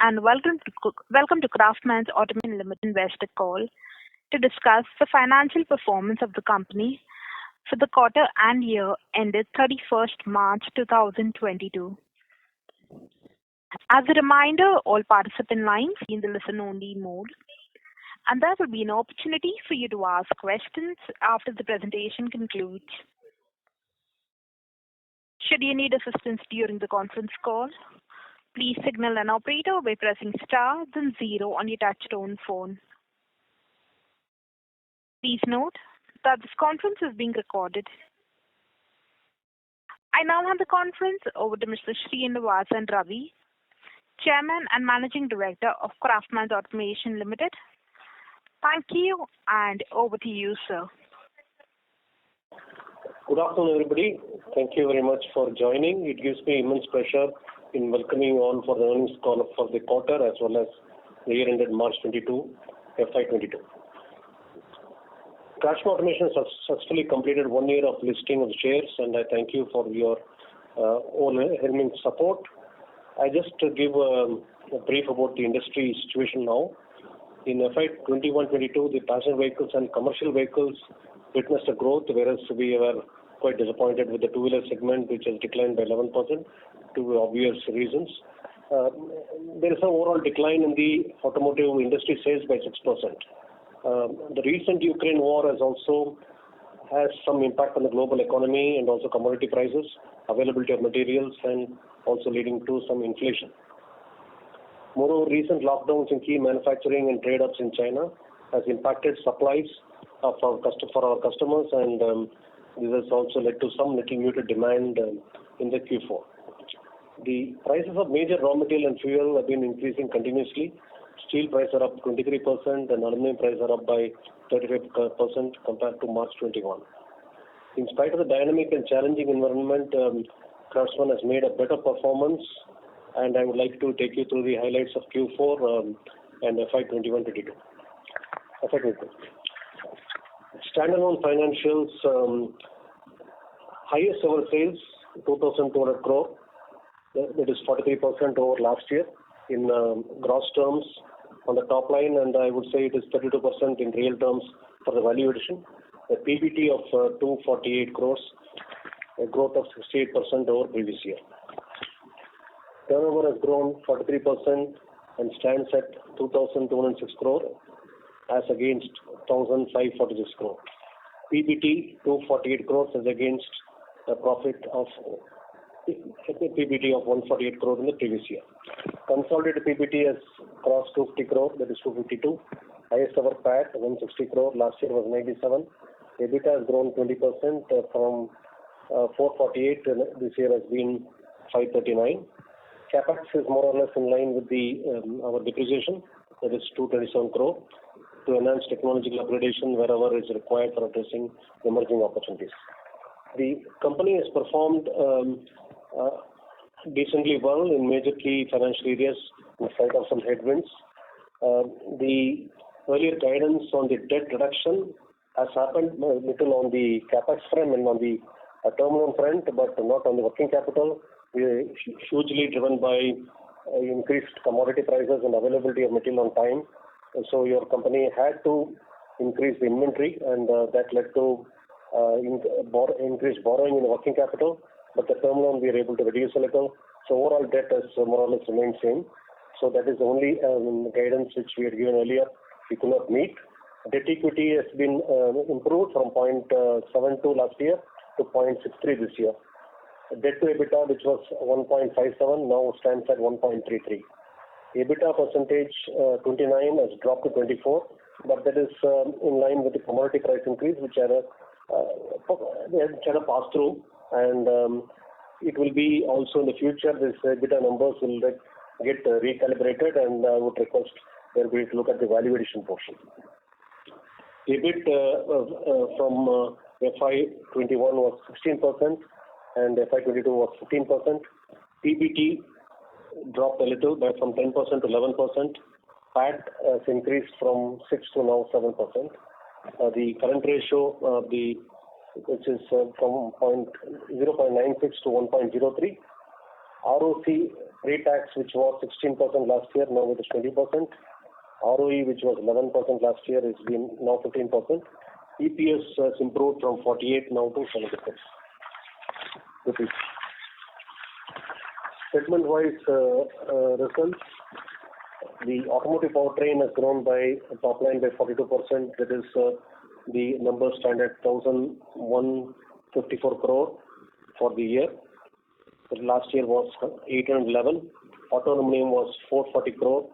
and welcome to Craftsman's Automation Limited investor call to discuss the financial performance of the company for the quarter and year ended 31st March 2022. As a reminder, all participant lines are in the listen-only mode, and there will be an opportunity for you to ask questions after the presentation concludes. Should you need assistance during the conference call, please signal an operator by pressing star then 0 on your touch-tone phone. Please note that this conference is being recorded. I now hand the conference over to Mr. Srinivasan Ravi, Chairman and Managing Director of Craftsman's Automation Limited. Thank you, and over to you, sir. Good afternoon, everybody. Thank you very much for joining. It gives me immense pleasure in welcoming you on for the earnings call for the quarter as well as the year ended March 22, FY22. Craftsman Automation has successfully completed 1 year of listing of the shares, and I thank you for your overwhelming support. I just give a brief about the industry situation now. In FY21-22, the passenger vehicles and commercial vehicles witnessed a growth, whereas we were quite disappointed with the two-wheeler segment, which has declined by 11% to obvious reasons. There is an overall decline in the automotive industry sales by 6%. The recent Ukraine war has some impact on the global economy and also commodity prices, availability of materials, and also leading to some inflation. Moreover, recent lockdowns in key manufacturing and trade hubs in China has impacted supplies for our customers, and this has also led to some little muted demand in the Q4. The prices of major raw material and fuel have been increasing continuously. Steel prices are up 23% and aluminum prices are up by 35% compared to March 21. In spite of the dynamic and challenging environment, Craftsman has made a better performance, and I would like to take you through the highlights of Q4 and FY21-22. Standalone financials, highest ever sales, 2,200 crore. That is 43% over last year in gross terms on the top line, and I would say it is 32% in real terms for the value addition. A PBT of 248 crores, a growth of 68% over previous year. Turnover has grown 43% and stands at 2,206 crore as against 1,546 crore. PBT 248 crores as against a profit of PBT of 148 crore in the previous year. Consolidated PBT has crossed 250 crore, that is 252. Highest ever PAT 160 crore, last year was 97. EBITDA has grown 20% from 448, this year has been 539. Capex is more or less in line with our depreciation, that is 227 crore, to enhance technological upgradation wherever is required for addressing emerging opportunities. The company has performed decently well in major key financial areas in spite of some headwinds. The earlier guidance on the debt reduction has happened little on the capex front and on the term loan front, but not on the working capital. We are hugely driven by increased commodity prices and availability of material on time. So your company had to increase the inventory, and that led to increased borrowing in the working capital. But the term loan we are able to reduce a little. So overall debt has more or less remained same. So that is the only guidance which we had given earlier we could not meet. Debt equity has been improved from 0.72 last year to 0.63 this year. Debt to EBITDA, which was 1.57, now stands at 1.33. EBITDA percentage 29 has dropped to 24, but that is in line with the commodity price increase, which had a pass through, and it will be also in the future. This EBITDA numbers will get recalibrated, and I would request everybody to look at the value addition portion. Ebit from FY21 was 16% and FY22 was 15%. PBT dropped a little from 10% to 11%. PAT has increased from 6 to now 7%. The current ratio, which is from 0.96 to 1.03. ROC Pre-tax, which was 16% last year, now it is 20%. ROE, which was 11% last year, is been now 15%. EPS has improved from 48 now to 76 rupees. Segment-wise results. The automotive powertrain has grown by top line by 42%. That is, the numbers stand at 1,154 crore for the year. But last year was 811. Auto aluminum was 440 crore.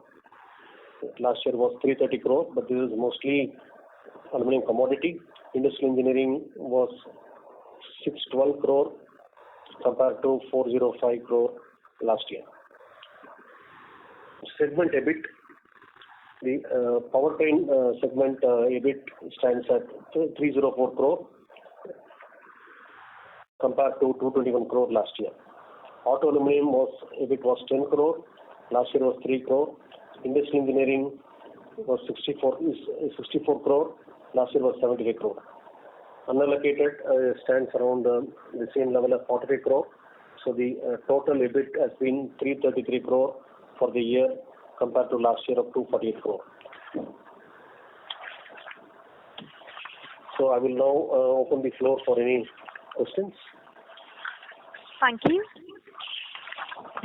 Last year was 330 crore, but this is mostly aluminum commodity. Industrial engineering was 612 crore compared to 405 crore last year. Segment Ebit. The powertrain segment Ebit stands at 304 crore compared to 221 crore last year. Auto aluminum Ebit was 10 crore. Last year was 3 crore. Industrial engineering was 64 crore. Last year was 78 crore. Unallocated stands around the same level as 43 crore. So the total Ebit has been 333 crore for the year compared to last year of 248 crore. So I will now open the floor for any questions. Thank you.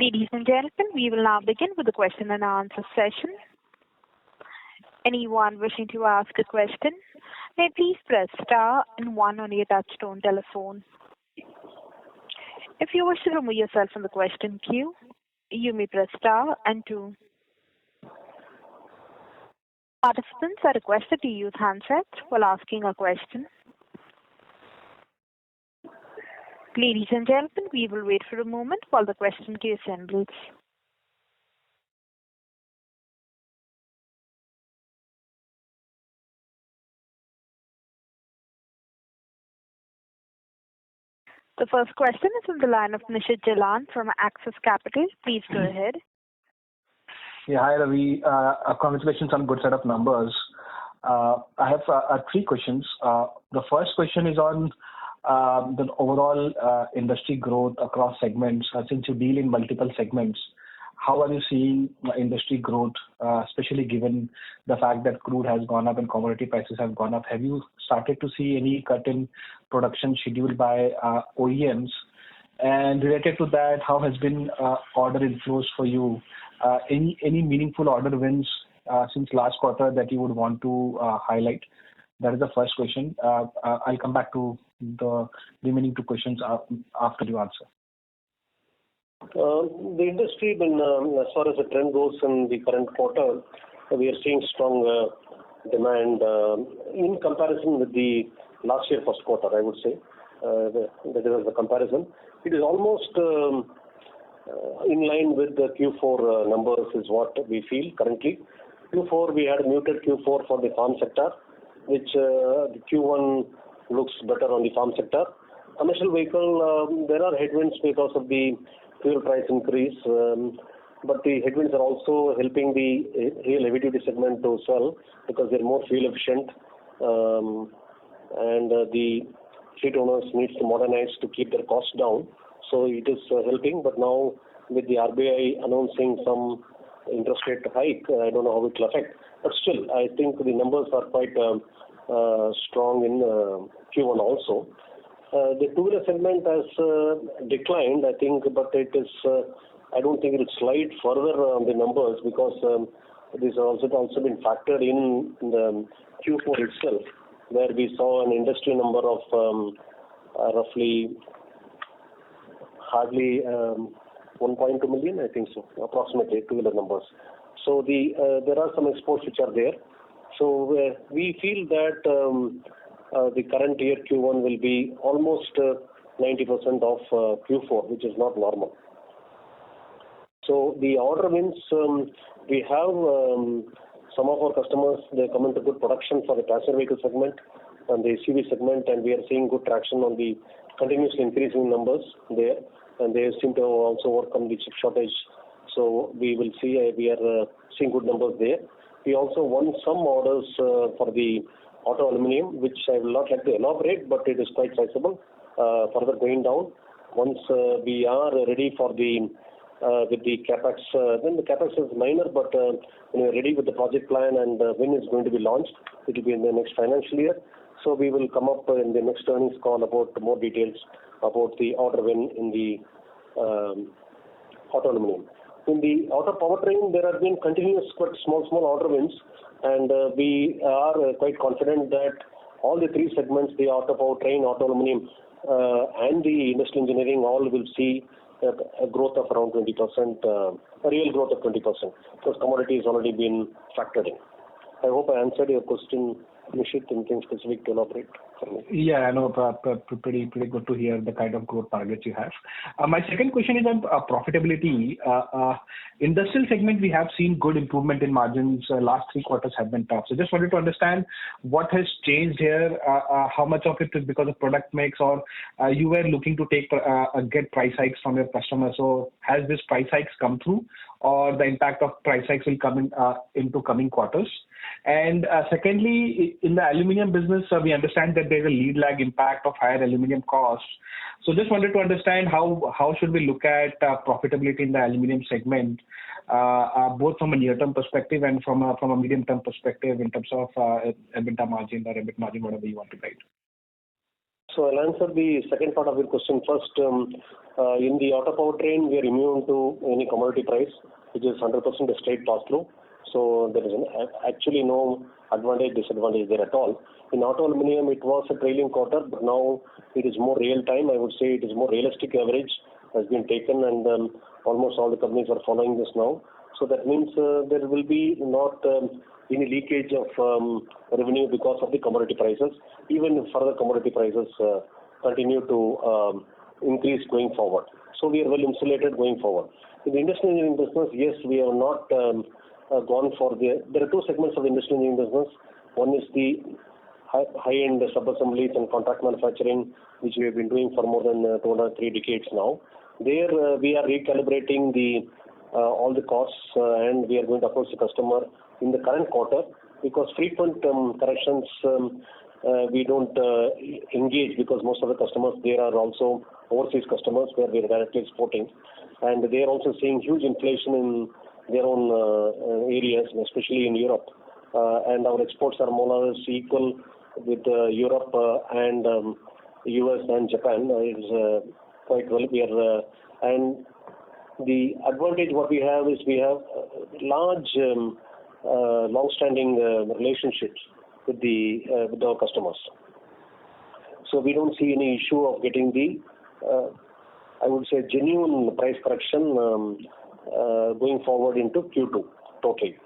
Ladies and gentlemen, we will now begin with the question and answer session. Anyone wishing to ask a question may please press star and 1 on your touchtone telephone. If you wish to remove yourself from the question queue, you may press star and 2. Participants are requested to use handsets while asking a question. Ladies and gentlemen, we will wait for a moment while the question queue assembles. The first question is from the line of Nishit Jalan from Axis Capital. Please go ahead. Yeah, hi Ravi. Congratulations on good set of numbers. I have 3 questions. The first question is on the overall industry growth across segments. Since you deal in multiple segments, how are you seeing industry growth, especially given the fact that crude has gone up and commodity prices have gone up? Have you started to see any cut in production scheduled by OEMs? And related to that, how has been order inflows for you? Any meaningful order wins since last quarter that you would want to highlight? That is the first question. I'll come back to the remaining 2 questions after you answer. The industry, as far as the trend goes in the current quarter, we are seeing strong demand in comparison with the last year first quarter, I would say. That is the comparison. It is almost in line with the Q4 numbers is what we feel currently. Q4, we had a muted Q4 for the farm sector, which the Q1 looks better on the farm sector. Commercial vehicle, there are headwinds because of the fuel price increase, but the headwinds are also helping the real heavy duty segment to swell because they're more fuel efficient, and the fleet owners needs to modernize to keep their costs down. So it is helping, but now with the RBI announcing some interest rate hike, I don't know how it will affect. But still, I think the numbers are quite strong in Q1 also. The two-wheeler segment has declined, I think, but it is. I don't think it will slide further on the numbers because this has also been factored in the Q4 itself, where we saw an industry number of roughly hardly 1.2 million, I think so, approximately two-wheeler numbers. So there are some exports which are there. So we feel that the current year Q1 will be almost 90% of Q4, which is not normal. So the order wins, we have some of our customers, they come into good production for the passenger vehicle segment and the SUV segment, and we are seeing good traction on the continuously increasing numbers there, and they seem to also overcome the chip shortage. So we will see, we are seeing good numbers there. We also won some orders for the auto aluminum, which I will not like to elaborate, but it is quite sizable, further going down. Once we are ready for the with the capex. Then the capex is minor, but when we're ready with the project plan and when it's going to be launched, it will be in the next financial year. So we will come up in the next earnings call about more details about the order win in the auto aluminum. In the auto powertrain, there have been continuous quite small order wins, and we are quite confident that all the three segments, the auto powertrain, auto aluminum, and the industrial engineering, all will see a growth of around 20%, a real growth of 20%, because commodity has already been factored in. I hope I answered your question, Nishit. Anything specific to elaborate for me? Yeah, I know. Pretty good to hear the kind of growth targets you have. My second question is on profitability. Industrial segment, we have seen good improvement in margins. Last 3 quarters have been tough. So just wanted to understand what has changed here. How much of it is because of product mix, or you were looking to get price hikes from your customers. So has this price hikes come through, or the impact of price hikes will come into coming quarters? And secondly, in the aluminium business, we understand that there's a lead lag impact of higher aluminium costs. So just wanted to understand how should we look at profitability in the aluminium segment, both from a near-term perspective and from a medium-term perspective in terms of EBITDA margin or EBIT margin, whatever you want to guide. So I'll answer the second part of your question first. In the auto powertrain, we are immune to any commodity price, which is 100% a straight pass-through. So there is actually no disadvantage there at all. In auto aluminum, it was a trailing quarter, but now it is more real time. I would say it is more realistic average has been taken, and almost all the companies are following this now. So that means there will be not any leakage of revenue because of the commodity prices, even if further commodity prices continue to increase going forward. So we are well insulated going forward. In the industrial engineering business, yes, we have not gone for there are two segments of the industrial engineering business. One is the high-end sub-assemblies and contract manufacturing, which we have been doing for more than 2 or 3 decades now. There we are recalibrating all the costs, and we are going to approach the customer in the current quarter, because frequent corrections we don't engage, because most of the customers there are also overseas customers where we are directly exporting, and they are also seeing huge inflation in their own areas, especially in Europe. And our exports are more or less equal with Europe and US and Japan. Is quite well. We are and the advantage what we have is we have large, long-standing relationships with our customers. So we don't see any issue of getting the I would say genuine price correction going forward into Q2 totally.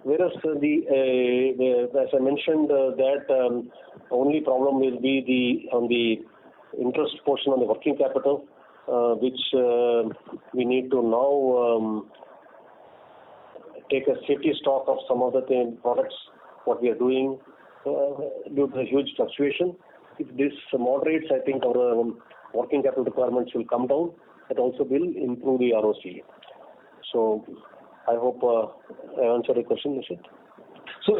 Whereas as I mentioned, that only problem will be on the interest portion on the working capital, which we need to now take a safety stock of some of the products what we are doing due to the huge fluctuation. If this moderates, I think our working capital requirements will come down. It also will improve the ROC. So I hope I answered the question, Nishit.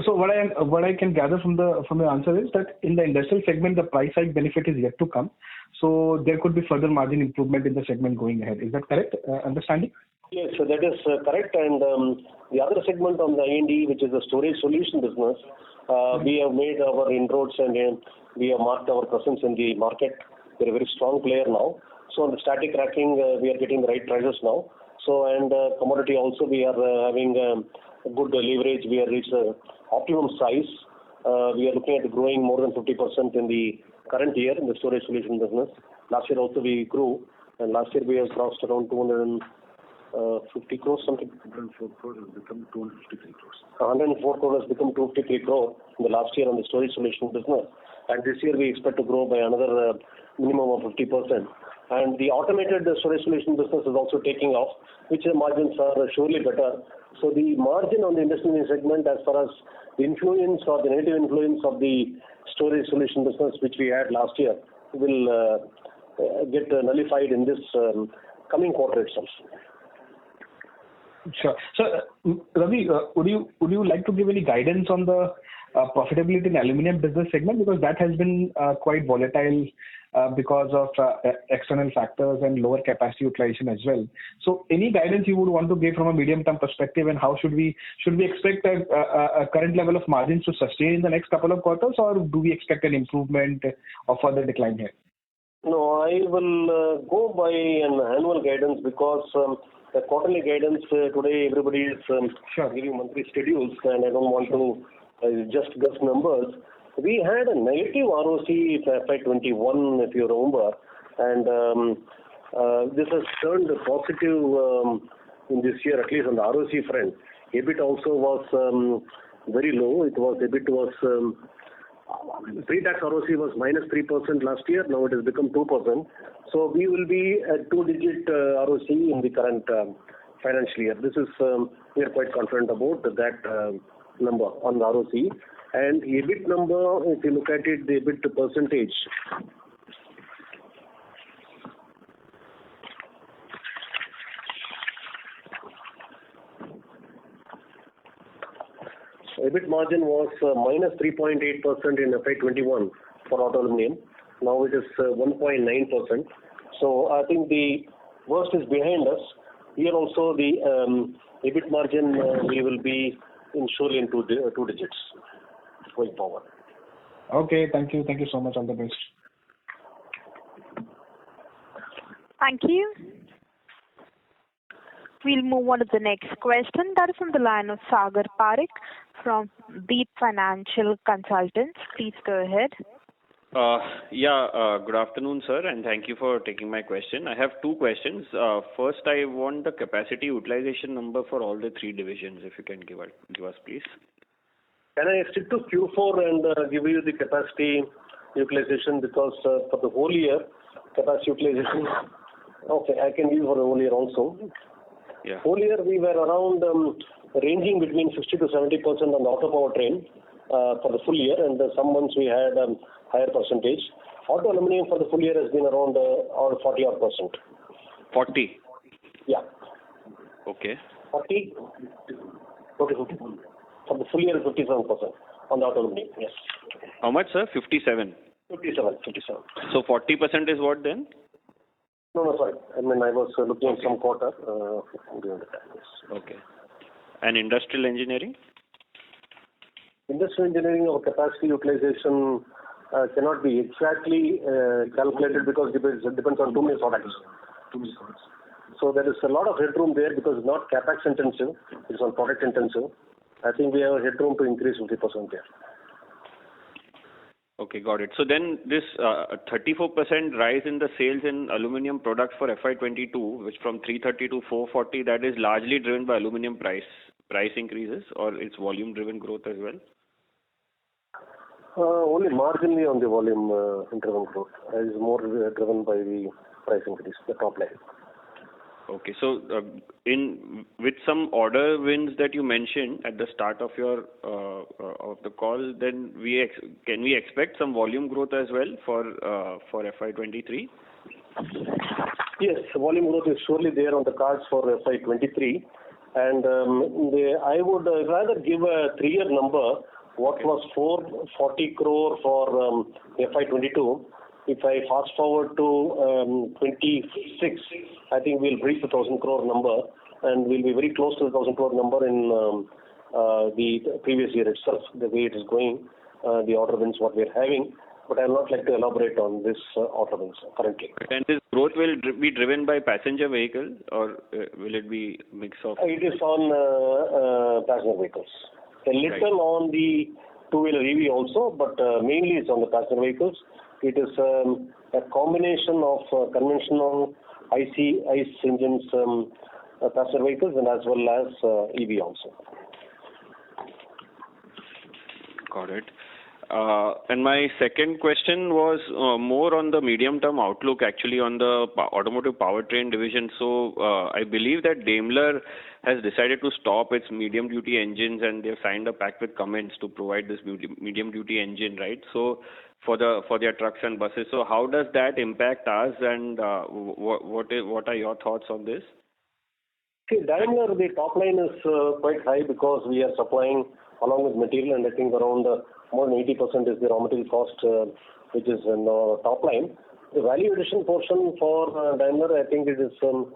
So what I can gather from your answer is that in the industrial segment, the price hike benefit is yet to come. So there could be further margin improvement in the segment going ahead. Is that correct understanding? Yes, so that is correct. And the other segment on the I&D, which is the storage solution business, we have made our inroads and we have marked our presence in the market. We are a very strong player now. So on the static racking, we are getting the right prices now. So and commodity also, we are having a good leverage. We have reached the optimum size. We are looking at growing more than 50% in the current year in the storage solution business. Last year also we grew, and last year we have crossed around 250 crores something. 104 crores has become 253 crores. 104 crores has become 253 crores in the last year on the storage solution business. And this year we expect to grow by another minimum of 50%. And the automated storage solution business is also taking off, which the margins are surely better. So the margin on the industrial segment, as far as the influence or the negative influence of the storage solution business which we had last year, will get nullified in this coming quarter itself. Sure. So, Ravi, would you like to give any guidance on the profitability in aluminum business segment? Because that has been quite volatile because of external factors and lower capacity utilization as well. So any guidance you would want to give from a medium-term perspective, and how should we expect a current level of margins to sustain in the next couple of quarters, or do we expect an improvement or further decline here? No, I will go by an annual guidance because the quarterly guidance today everybody is giving monthly schedules, and I don't want to just guess numbers. We had a negative ROC for FY21, if you remember, and this has turned positive in this year, at least on the ROC front. Ebit also was very low. Ebit was pre-tax ROC was -3% last year. Now it has become 2%. So we will be at 2-digit ROC in the current financial year. This is we are quite confident about that number on the ROC. And Ebit number, if you look at it, the Ebit percentage. Ebit margin was -3.8% in FY21 for auto aluminum. Now it is 1.9%. So I think the worst is behind us. Here also the Ebit margin we will be surely in two digits going forward. Okay, thank you. Thank you so much. All the best. Thank you. We'll move on to the next question. That is on the line of Sagar Parekh from Deep Financial Consultants. Please go ahead. Good afternoon, sir, and thank you for taking my question. I have two questions. First, I want the capacity utilization number for all the three divisions, if you can give us, please. Can I stick to Q4 and give you the capacity utilization, because for the whole year, capacity utilization, okay, I can give for the whole year also. Yeah. Whole year we were around ranging between 60 to 70% on the auto powertrain for the full year, and some months we had higher percentage. Auto aluminum for the full year has been around 40-odd%. 40? Yeah. Okay. 40? Okay. For the full year is 57% on the auto aluminum, yes. How much, sir? 57? 57. So 40% is what then? No, sorry. I mean, I was looking at some quarter during the time. Yes. Okay. And industrial engineering? Industrial engineering of capacity utilization cannot be exactly calculated because it depends on too many products. So there is a lot of headroom there because it's not capex intensive, it's on product intensive. I think we have a headroom to increase 50% there. Okay, got it. So then this 34% rise in the sales in aluminum products for FY22, which from 330 to 440, that is largely driven by aluminum price increases, or it's volume driven growth as well? Only marginally on the volume driven growth. It is more driven by the price increase, the top line. Okay, so with some order wins that you mentioned at the start of your of the call, then can we expect some volume growth as well for FY23? Yes, volume growth is surely there on the cards for FY23, and I would rather give a 3-year number. What was 440 crore for FY22? If I fast forward to 26, I think we'll reach the 1,000 crore number, and we'll be very close to the 1,000 crore number in the previous year itself, the way it is going, the order wins what we're having. But I would not like to elaborate on this order wins currently. And this growth will be driven by passenger vehicle, or will it be mix of? It is on passenger vehicles. A little on the two-wheeler EV also, but mainly it's on the passenger vehicles. It is a combination of conventional ICE engines, passenger vehicles, and as well as EV also. Got it. And my second question was more on the medium-term outlook, actually on the automotive powertrain division. So I believe that Daimler has decided to stop its medium-duty engines, and they've signed a pact with Cummins to provide this medium-duty engine, right? So for their trucks and buses. So how does that impact us, and what are your thoughts on this? See, Daimler, the top line is quite high because we are supplying along with material, and I think around more than 80% is the raw material cost, which is in the top line. The value addition portion for Daimler, I think it is not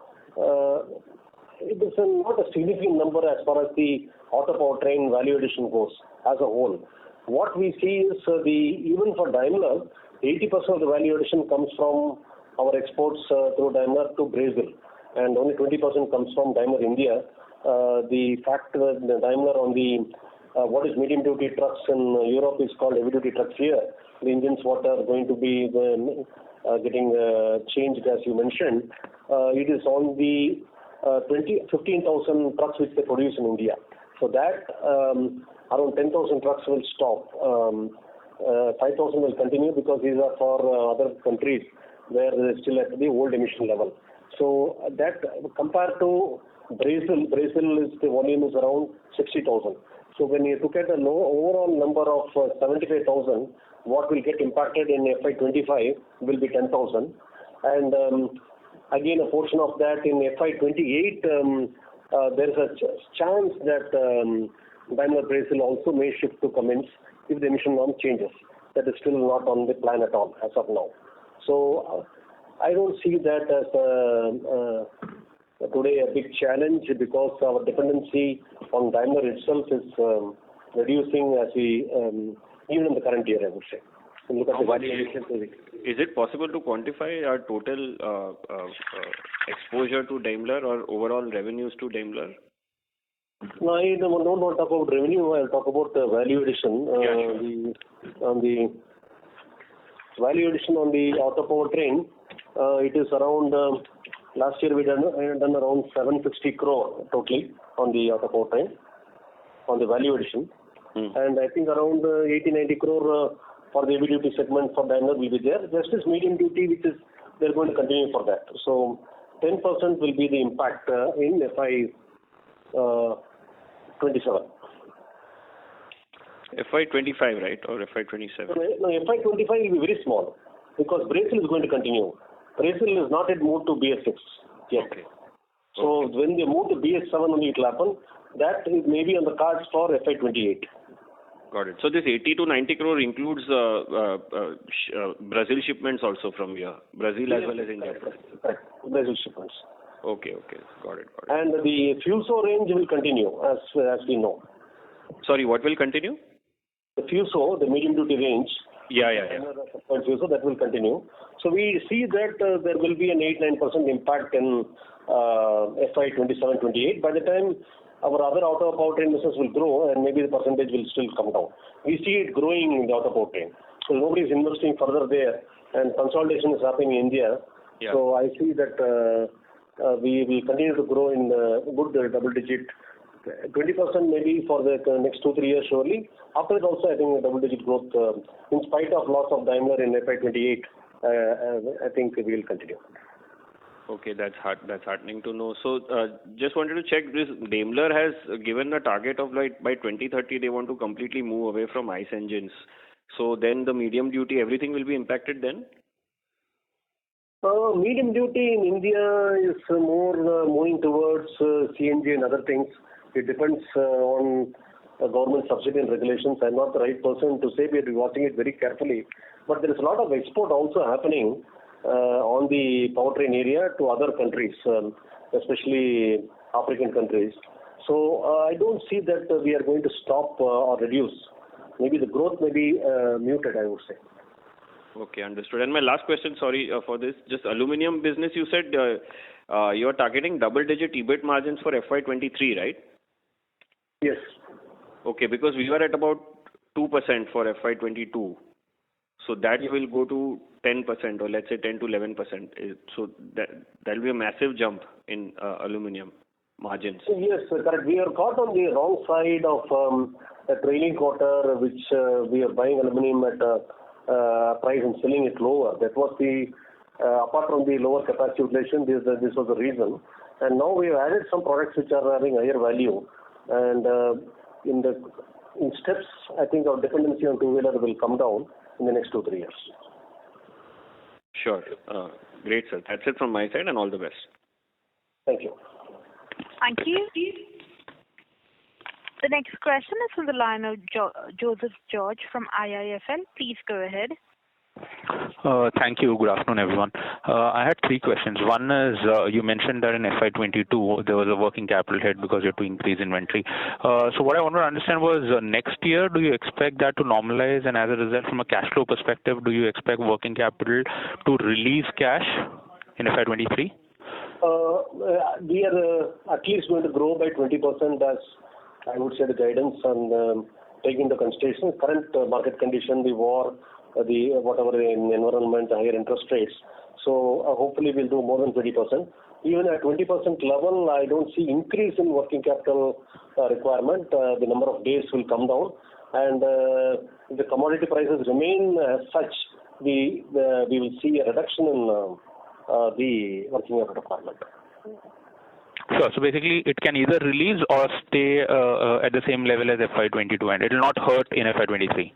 a significant number as far as the auto powertrain value addition goes as a whole. What we see is even for Daimler, 80% of the value addition comes from our exports through Daimler to Brazil, and only 20% comes from Daimler India. The fact that Daimler on the what is medium duty trucks in Europe is called heavy duty trucks here. The engines what are going to be getting changed, as you mentioned, it is on the 15,000 trucks which they produce in India. So that around 10,000 trucks will stop. 5,000 will continue because these are for other countries where they are still at the old emission level. So that compared to Brazil is the volume is around 60,000. So when you look at the overall number of 75,000, what will get impacted in FY25 will be 10,000. And again, a portion of that in FY28, there is a chance that Daimler Brazil also may shift to Cummins if the emission norm changes. That is still not on the plan at all as of now. So I don't see that as today a big challenge because our dependency on Daimler itself is reducing as we even in the current year, I would say. Look at the value addition. Is it possible to quantify our total exposure to Daimler or overall revenues to Daimler? No, I don't want to talk about revenue. I'll talk about the value addition. On the value addition on the auto powertrain, it is around last year we done around 760 crore totally on the auto powertrain on the value addition, and I think around 80-90 crore for the heavy duty segment for Daimler will be there. Just as medium duty, which is they're going to continue for that. So 10% will be the impact in FY27. FY25, right, or FY27? No, FY25 will be very small because Brazil is going to continue. Brazil is not yet moved to BS6 yet. Okay. So when they move to BS7 only it will happen. That is maybe on the cards for FY28. Got it. So this 80 to 90 crore includes Brazil shipments also from here, Brazil as well as India. Correct. Brazil shipments. Okay. Got it. And the FUSO range will continue as we know. Sorry, what will continue? The FUSO, the medium duty range. Yeah. FUSO, that will continue. So we see that there will be an 8-9% impact in FY27-28. By the time our other auto powertrain business will grow and maybe the percentage will still come down. We see it growing in the auto powertrain. So nobody is investing further there and consolidation is happening in India. Yeah. So I see that we will continue to grow in good double digit, 20% maybe for the next 2-3 years surely. After that also I think double digit growth in spite of loss of Daimler in FY28, I think we will continue. Okay, that's heartening to know. So, just wanted to check this. Daimler has given a target of like by 2030 they want to completely move away from ICE engines. So then the medium duty, everything will be impacted then? Medium duty in India is more moving towards CNG and other things. It depends on government subsidy and regulations. I'm not the right person to say. We are watching it very carefully. But there is a lot of export also happening on the powertrain area to other countries, especially African countries. So I don't see that we are going to stop or reduce. Maybe the growth may be muted, I would say. Okay, understood. And my last question, sorry for this, just aluminium business, you said you are targeting double-digit Ebit margins for FY23, right? Yes. Okay, because we were at about 2% for FY22. So that will go to 10% or let's say 10 to 11%. So that will be a massive jump in aluminium margins. Yes, correct. We are caught on the wrong side of a trailing quarter, which we are buying aluminium at a price and selling it lower. That was the, apart from the lower capacity utilization, this was the reason. And now we have added some products which are having higher value. And in steps, I think our dependency on two-wheeler will come down in the next 2-3 years. Sure. Great, sir. That's it from my side and all the best. Thank you. Thank you. The next question is from the line of Joseph George from IIFL. Please go ahead. Thank you. Good afternoon, everyone. I had three questions. One is, you mentioned that in FY22 there was a working capital hit because you had to increase inventory. So what I wanted to understand was, next year, do you expect that to normalize, and as a result, from a cash flow perspective, do you expect working capital to release cash in FY23? We are at least going to grow by 20%, as I would say the guidance, and taking into consideration current market condition, the war, the whatever in environment, higher interest rates. So hopefully we'll do more than 20%. Even at 20% level, I don't see increase in working capital requirement. The number of days will come down, and if the commodity prices remain as such, we will see a reduction in the working capital requirement. Sure. So basically, it can either release or stay at the same level as FY22, and it will not hurt in FY23.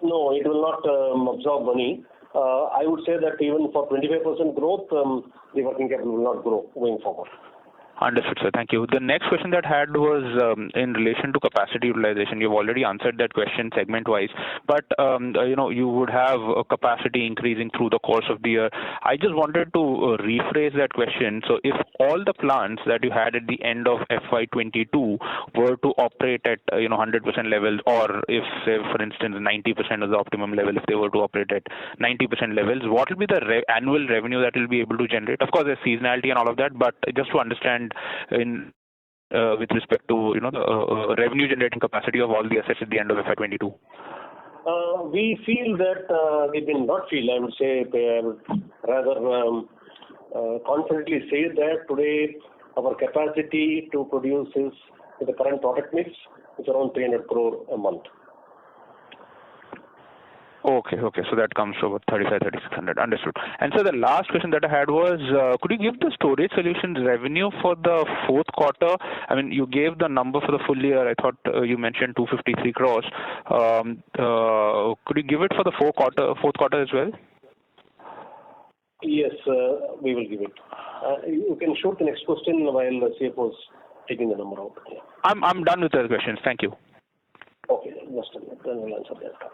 No, it will not absorb money. I would say that even for 25% growth, the working capital will not grow going forward. Understood, sir. Thank you. The next question that I had was in relation to capacity utilization. You've already answered that question segment-wise, but you would have a capacity increasing through the course of the year. I just wanted to rephrase that question. So, if all the plants that you had at the end of FY22 were to operate at 100% levels, or if, say, for instance, 90% is the optimum level, if they were to operate at 90% levels, what will be the annual revenue that will be able to generate? Of course, there's seasonality and all of that, but just to understand with respect to the revenue generating capacity of all the assets at the end of FY22. We feel that I would say, rather confidently say that today our capacity to produce is, with the current product mix, is around 300 crore a month. Okay. So that comes to about 3,600. Understood. And so the last question that I had was, could you give the storage solutions revenue for the fourth quarter? I mean, you gave the number for the full year. I thought you mentioned 253 crores. Could you give it for the fourth quarter as well? Yes, we will give it. You can shoot the next question while the CFO is taking the number out. Yeah. I'm done with the questions. Thank you. Okay, just a minute. Then we'll answer that.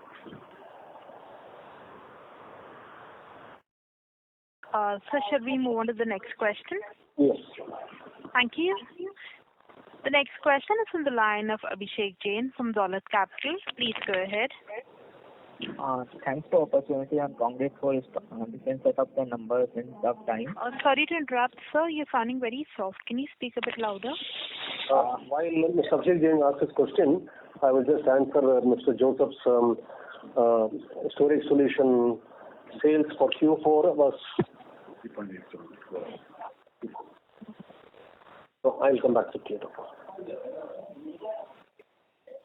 So should we move on to the next question? Yes. Thank you. The next question is from the line of Abhishek Jain from Dolat Capital. Please go ahead. Thanks for the opportunity and congrats for different set of the numbers in tough time. Sorry to interrupt, sir. You're sounding very soft. Can you speak a bit louder? While Mr. Abhishek Jain asks his question, I will just answer Mr. Joseph's storage solution sales for Q4 was 3.87. So I'll come back to you.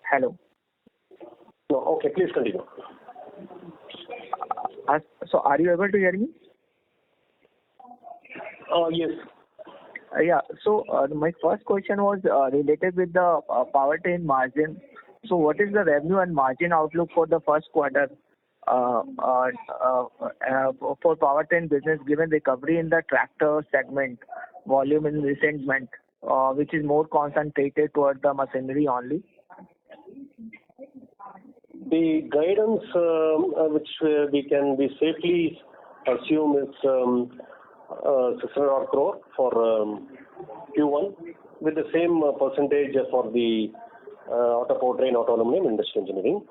Hello. No, okay, please continue. So are you able to hear me? Yes. Yeah. So my first question was related with the powertrain margin. So what is the revenue and margin outlook for the first quarter for powertrain business, given recovery in the tractor segment volume in recent months, which is more concentrated towards the machinery only? The guidance which we can safely assume is 600 crore for Q1, with the same percentage for the auto powertrain, auto aluminum, industrial engineering.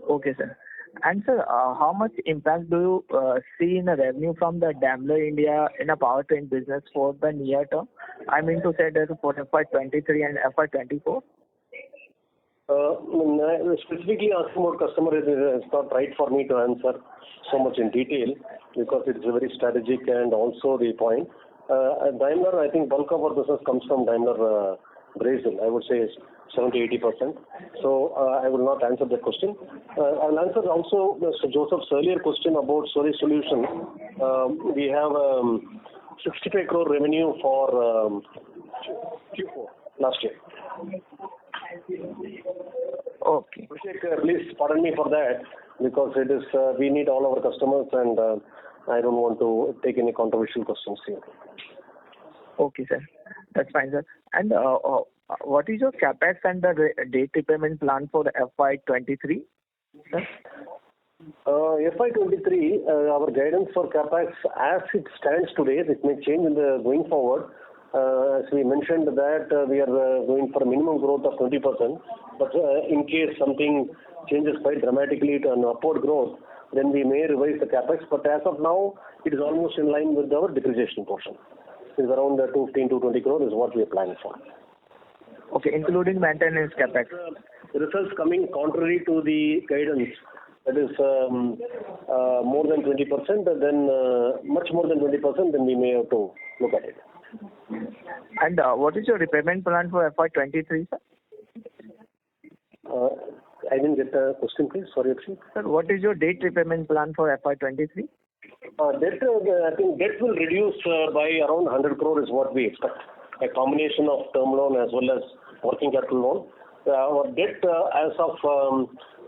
Okay, sir. And sir, how much impact do you see in the revenue from the Daimler India in a powertrain business for the near term? I mean to say that for FY23 and FY24? Specifically asking about customer is not right for me to answer so much in detail, because it's very strategic and also the point. Daimler, I think bulk of our business comes from Daimler Brazil. I would say 70-80%. So I will not answer that question. I'll answer also Mr. Joseph's earlier question about storage solution. We have 65 crore revenue for Q4 last year. Okay. Please pardon me for that, because it is we need all our customers, and I don't want to take any controversial questions here. Okay, sir. That's fine, sir. And what is your capex and the debt repayment plan for the FY23, sir? FY23, our guidance for capex as it stands today, it may change in the going forward. As we mentioned that we are going for a minimum growth of 20%, but in case something changes quite dramatically to an upward growth, then we may revise the capex. But as of now, it is almost in line with our depreciation portion. It's around 215 to 20 crore is what we are planning for. Okay, including maintenance capex. The results coming contrary to the guidance, that is more than 20%, then much more than 20%, then we may have to look at it. And what is your repayment plan for FY23, sir? I didn't get the question, please. Sorry, Abhishek. Sir, what is your debt repayment plan for FY23? Debt, I think debt will reduce by around 100 crore is what we expect. A combination of term loan as well as working capital loan. Our debt as of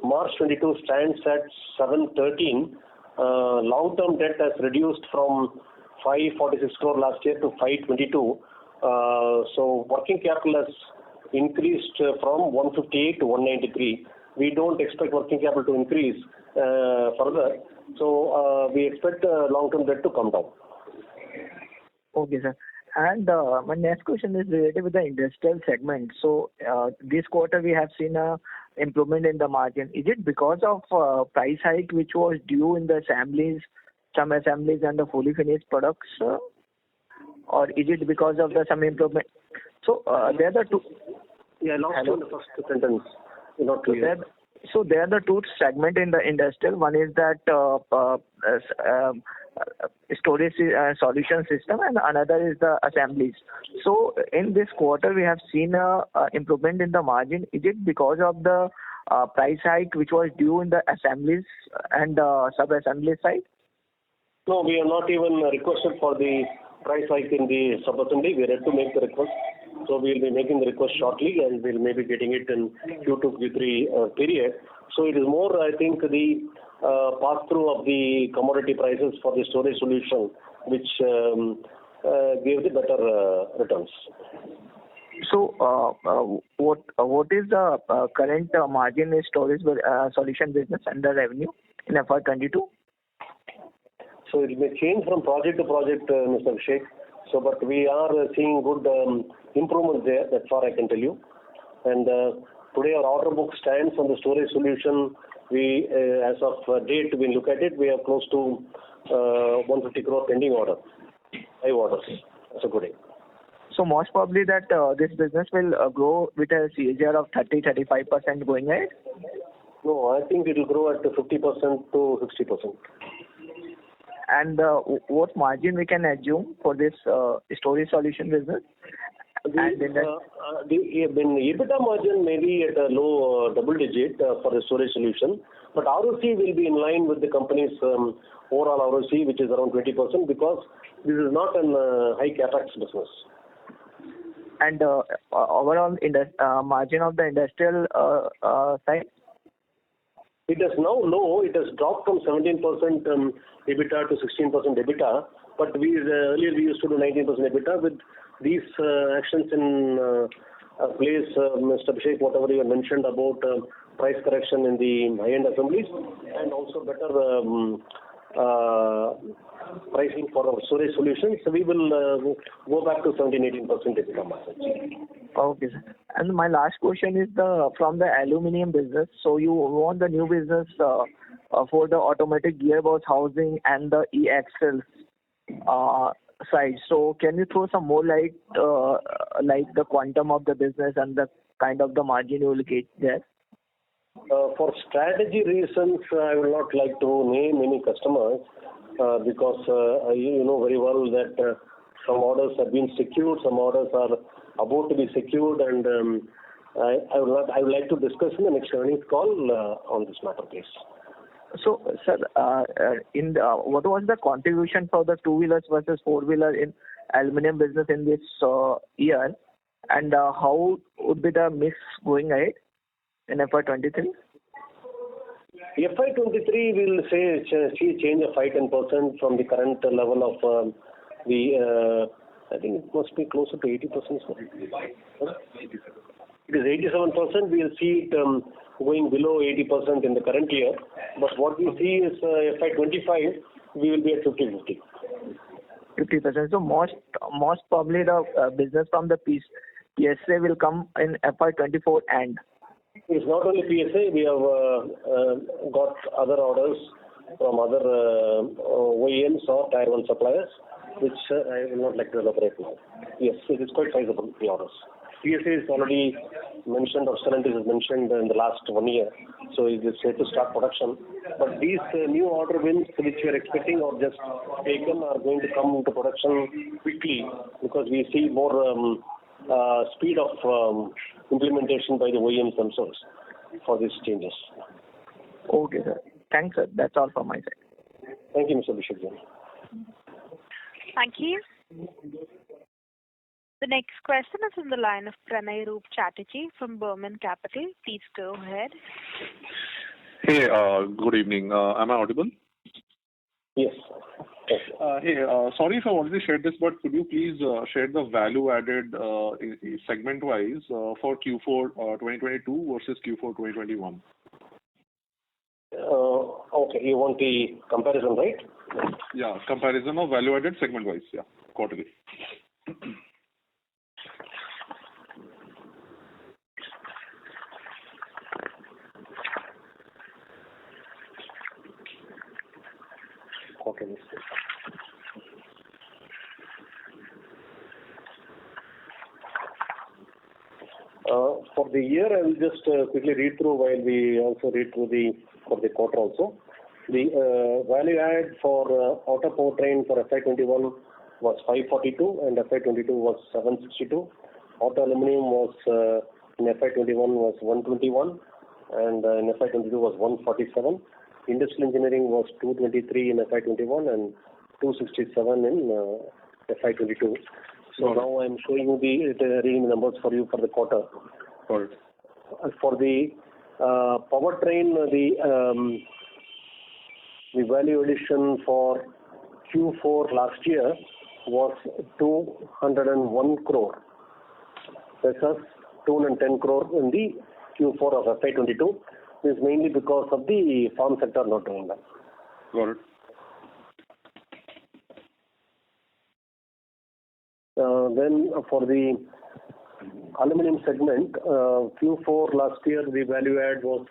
March 22 stands at 713. Long-term debt has reduced from 546 crore last year to 522. So working capital has increased from 158 to 193. We don't expect working capital to increase further. So we expect long-term debt to come down. Okay, sir. And my next question is related with the industrial segment. So this quarter we have seen a improvement in the margin. Is it because of price hike which was due in the assemblies, some assemblies and the fully finished products, or is it because of some improvement? So there are the two. Yeah, I lost you in the first sentence. You're not clear. So there are the two segments in the industrial. One is that storage solution system, and another is the assemblies. So in this quarter, we have seen a improvement in the margin. Is it because of the price hike which was due in the assemblies and sub-assembly side? No, we have not even requested for the price hike in the sub-assembly. We are yet to make the request. So we will be making the request shortly, and we will maybe getting it in Q2, Q3 period. So it is more, I think, the pass-through of the commodity prices for the storage solution, which gave the better returns. So what is the current margin in storage solution business and the revenue in FY22? So it may change from project to project, Mr. Abhishek. So, but we are seeing good improvement there. That's all I can tell you. And today our order book stands on the storage solution. We, as of date, we look at it. We are close to 150 crore pending order. 5 orders. That's a good day. So most probably that this business will grow with a CAGR of 30-35% going ahead. No, I think it will grow at 50% to 60%. And what margin we can assume for this storage solution business? The EBITDA margin may be at a low double digit for the storage solution, but ROC will be in line with the company's overall ROC, which is around 20%, because this is not a high capex business. And overall margin of the industrial side? It is now low. It has dropped from 17% EBITDA to 16% EBITDA. But earlier we used to do 19% EBITDA. With these actions in place, Mr. Abhishek, whatever you mentioned about price correction in the high-end assemblies, and also better pricing for our storage solutions, so we will go back to 17-18% EBITDA margin. Okay, sir. And my last question is from the aluminum business. So you want the new business for the automatic gearbox housing and the e-axles side. So can you throw some more light, like the quantum of the business and the kind of the margin you will get there? For strategy reasons, I will not like to name any customers because you know very well that some orders have been secured, some orders are about to be secured, and I would like to discuss in the next earnings call on this matter, please. So, sir, what was the contribution for the two-wheelers versus four-wheeler in aluminum business in this year, and how would be the mix going ahead in FY23? FY23 will see a change of 5-10% from the current level of the I think it must be closer to 80%. It is 87%. We will see it going below 80% in the current year. But what we see is FY25, we will be at 50-50. 50%. So most probably the business from the PSA will come in FY24 end. It's not only PSA. We have got other orders from other OEMs or Tier 1 suppliers, which I will not like to elaborate now. Yes, it is quite sizable, the orders. PSA is already mentioned, or Stellantis is mentioned in the last 1 year, so it is safe to start production. But these new order wins which we are expecting or just taken are going to come into production quickly because we see more speed of implementation by the OEMs themselves for these changes. Okay, sir. Thanks, sir. That's all from my side. Thank you, Mr. Abhishek. Thank you. The next question is on the line of Pranay Roop Chatterjee from Burman Capital. Please go ahead. Hey, good evening. Am I audible? Yes. Hey, sorry if I already shared this, but could you please share the value added segment-wise for Q4 2022 versus Q4 2021? Okay, you want the comparison, right? Yeah, comparison of value added segment-wise, yeah, quarterly. Okay. For the year, I will just quickly read through while we also read through for the quarter also. The value add for auto powertrain for FY21 was 542 and FY22 was 762. Auto aluminum was in FY21 was 121 and in FY22 was 147. Industrial engineering was 223 in FY21 and 267 in FY22. So now I'm showing you reading the numbers for you for the quarter. Right. For the powertrain, the value addition for Q4 last year was 201 crore. Versus 210 crore in the Q4 of FY22. This is mainly because of the farm sector not doing well. Got it. Then for the aluminum segment, Q4 last year the value add was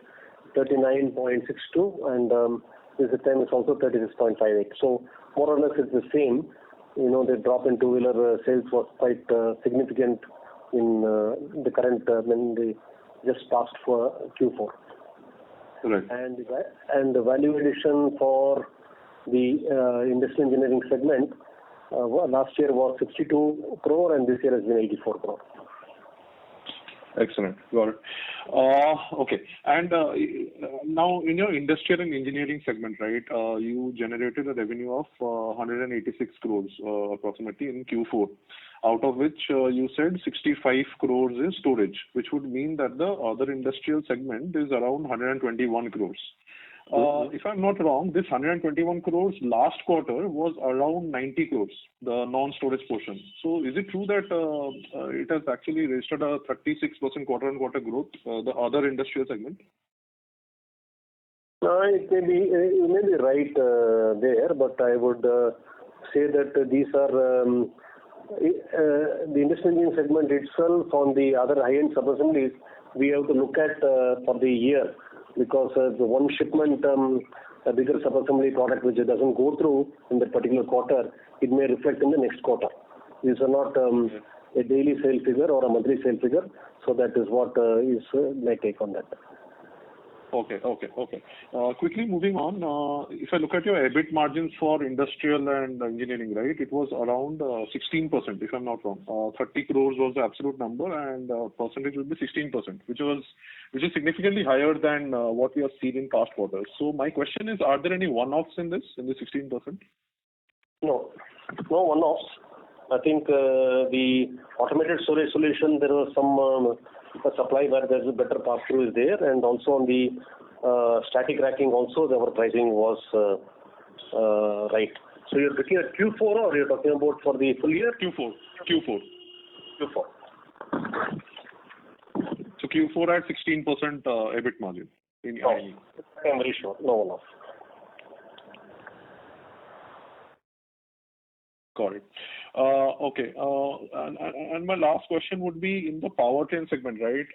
39.62 and this time is also 36.58. So more or less it's the same. You know, the drop in two-wheeler sales was quite significant in the current when they just passed for Q4. Right. And the value addition for the industrial engineering segment last year was 62 crore and this year has been 84 crore. Excellent. Got it. Okay. And now in your industrial and engineering segment, right, you generated a revenue of 186 crores approximately in Q4, out of which you said 65 crores is storage, which would mean that the other industrial segment is around 121 crores. If I'm not wrong, this 121 crores last quarter was around 90 crores, the non-storage portion. So is it true that it has actually registered a 36% quarter-on-quarter growth, the other industrial segment? It may be, you may be right there, but I would say that these are the industrial engineering segment itself on the other high-end sub-assemblies, we have to look at for the year. Because the one shipment, a bigger sub-assembly product which doesn't go through in that particular quarter, it may reflect in the next quarter. These are not a daily sale figure or a monthly sale figure, so that is what is my take on that. Okay. Quickly moving on, if I look at your Ebit margins for industrial and engineering, right, it was around 16%, if I'm not wrong. 30 crores was the absolute number and percentage would be 16%, which is significantly higher than what we have seen in past quarters. So my question is, are there any one-offs in the 16%? No one-offs. I think the automated storage solution, there was some supply where there's a better pass-through is there, and also on the static racking also our pricing was right. So you're looking at Q4 or you're talking about for the full year? Q4. Q4. So Q4 at 16% EBIT margin in INE. I'm very sure. No. Got it. Okay. And my last question would be in the powertrain segment, right?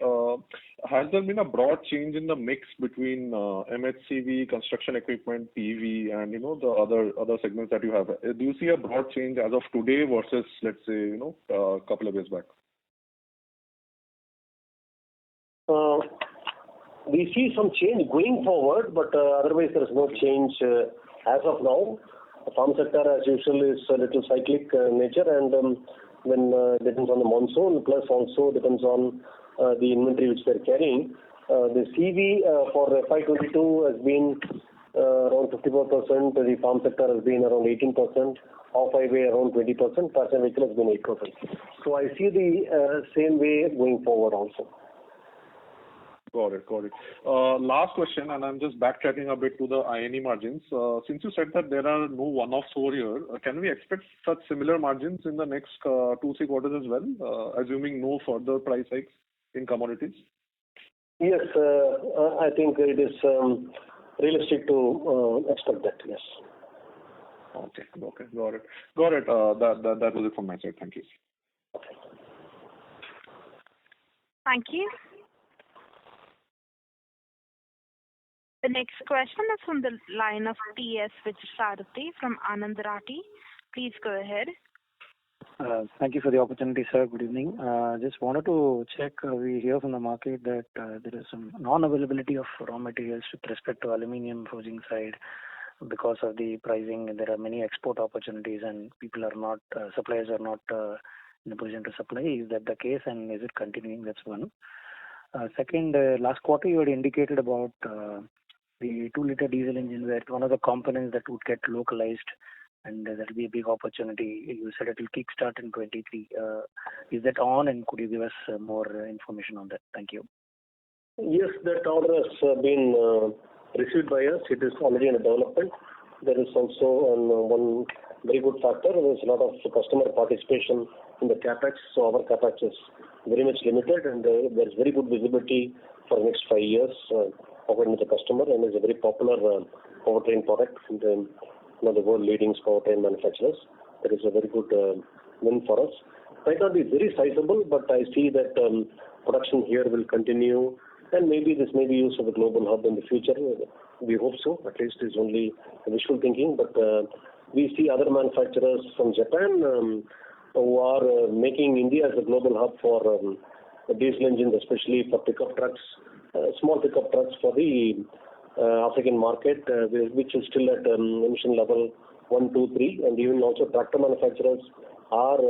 Has there been a broad change in the mix between MHCV, construction equipment, PV, and the other segments that you have? Do you see a broad change as of today versus, let's say, a couple of years back? We see some change going forward, but otherwise there is no change as of now. The farm sector, as usual, is a little cyclic nature, and when depends on the monsoon, plus also depends on the inventory which they're carrying. The CV for FY22 has been around 54%. The farm sector has been around 18%. Off-highway around 20%. Passenger vehicle has been 8%. So I see the same way going forward also. Got it. Last question, and I'm just backtracking a bit to the INE margins. Since you said that there are no one-offs over here, can we expect such similar margins in the next 2-3 quarters as well, assuming no further price hikes in commodities? Yes, I think it is realistic to expect that, yes. Okay, got it. That was it from my side. Thank you. Thank you. The next question is from the line of T.S. Vijaysarathy from Anand Rathi. Please go ahead. Thank you for the opportunity, sir. Good evening. Just wanted to check, we hear from the market that there is some non-availability of raw materials with respect to aluminium forging side because of the pricing. There are many export opportunities and suppliers are not in a position to supply. Is that the case, and is it continuing? That's one. Second, last quarter you had indicated about the 2-liter diesel engine where one of the components that would get localized and that will be a big opportunity. You said it will kickstart in 23. Is that on, and could you give us more information on that? Thank you. Yes, that order has been received by us. It is already in development. There is also one very good factor. There is a lot of customer participation in the capex. So our capex is very much limited, and there is very good visibility for the next 5 years according to the customer, and is a very popular powertrain product from the world leading powertrain manufacturers. That is a very good win for us. Might not be very sizable, but I see that production here will continue, and maybe this may be used as a global hub in the future. We hope so. At least it's only wishful thinking, but we see other manufacturers from Japan who are making India as a global hub for diesel engines, especially for pickup trucks, small pickup trucks for the African market, which is still at emission level 1, 2, 3, and even also tractor manufacturers are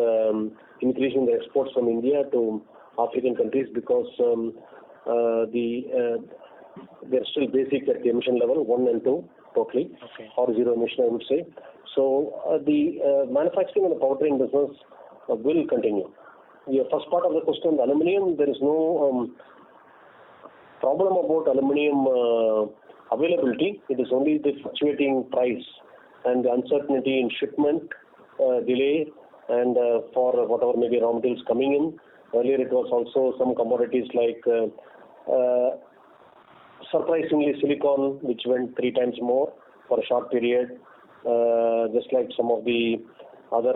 increasing the exports from India to African countries because they're still basic at the emission level 1 and 2 totally, or zero emission, I would say. So the manufacturing and the powertrain business will continue. The first part of the question, the aluminium, there is no problem about aluminium availability. It is only the fluctuating price and the uncertainty in shipment, delay, and for whatever maybe raw materials coming in. Earlier it was also some commodities like surprisingly silicon, which went 3 times more for a short period, just like some of the other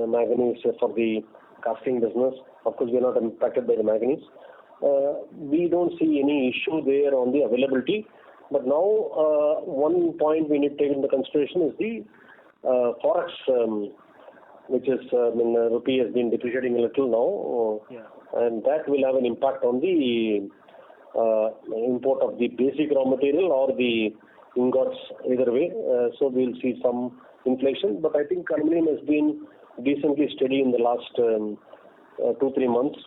manganese for the casting business. Of course, we are not impacted by the manganese. We don't see any issue there on the availability. But now, one point we need to take into consideration is the forex, which is, rupee has been depreciating a little now, and that will have an impact on the import of the basic raw material or the ingots either way. So we'll see some inflation, but I think aluminum has been decently steady in the last 2-3 months.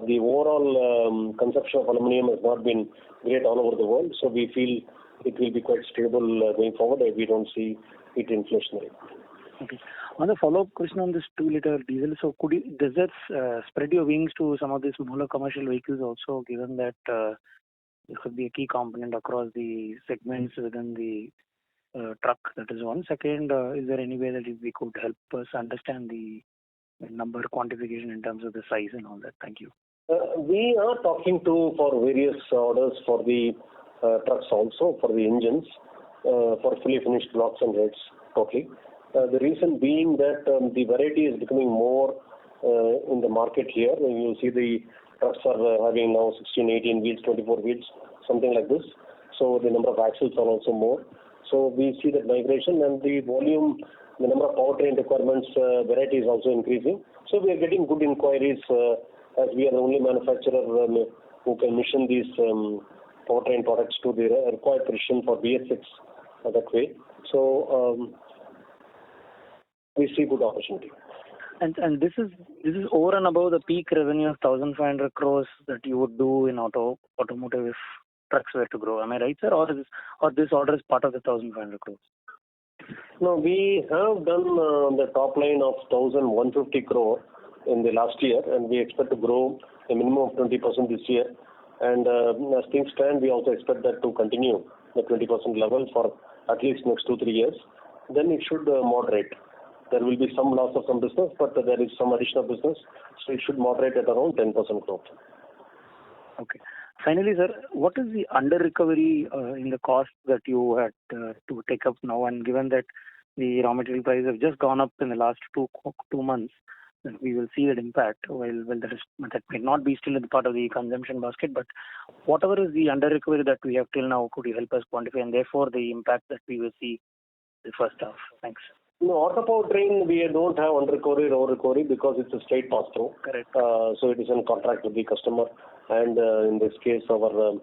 The overall consumption of aluminum has not been great all over the world, so we feel it will be quite stable going forward. We don't see it inflationary. Okay. On the follow-up question on this 2-liter diesel, so does that spread your wings to some of the smaller commercial vehicles also, given that it could be a key component across the segments within the truck? That is one. Second, is there any way that we could help us understand the number quantification in terms of the size and all that? Thank you. We are talking for various orders for the trucks also, for the engines, for fully finished blocks and heads totally. The reason being that the variety is becoming more in the market here. You see the trucks are having now 16, 18 wheels, 24 wheels, something like this. So the number of axles are also more. So we see that migration, and the volume, the number of powertrain requirements, variety is also increasing. So we are getting good inquiries as we are the only manufacturer who can mission these powertrain products to the required precision for BS6 that way. So we see good opportunity. And this is over and above the peak revenue of 1,500 crores that you would do in automotive if trucks were to grow. Am I right, sir? Or this order is part of the 1,500 crores? No, we have done the top line of 1,150 crore in the last year, and we expect to grow a minimum of 20% this year. And as things stand, we also expect that to continue the 20% level for at least next 2-3 years. Then it should moderate. There will be some loss of some business, but there is some additional business, so it should moderate at around 10% growth. Okay. Finally, sir, what is the under recovery in the cost that you had to take up now? And given that the raw material prices have just gone up in the last two months, then we will see that impact. Well, that may not be still in the part of the consumption basket, but whatever is the under recovery that we have till now, could you help us quantify, and therefore the impact that we will see the first half? Thanks. No, auto powertrain, we don't have under recovery or over recovery because it's a straight pass through. Correct. So it is in contract with the customer, and in this case, our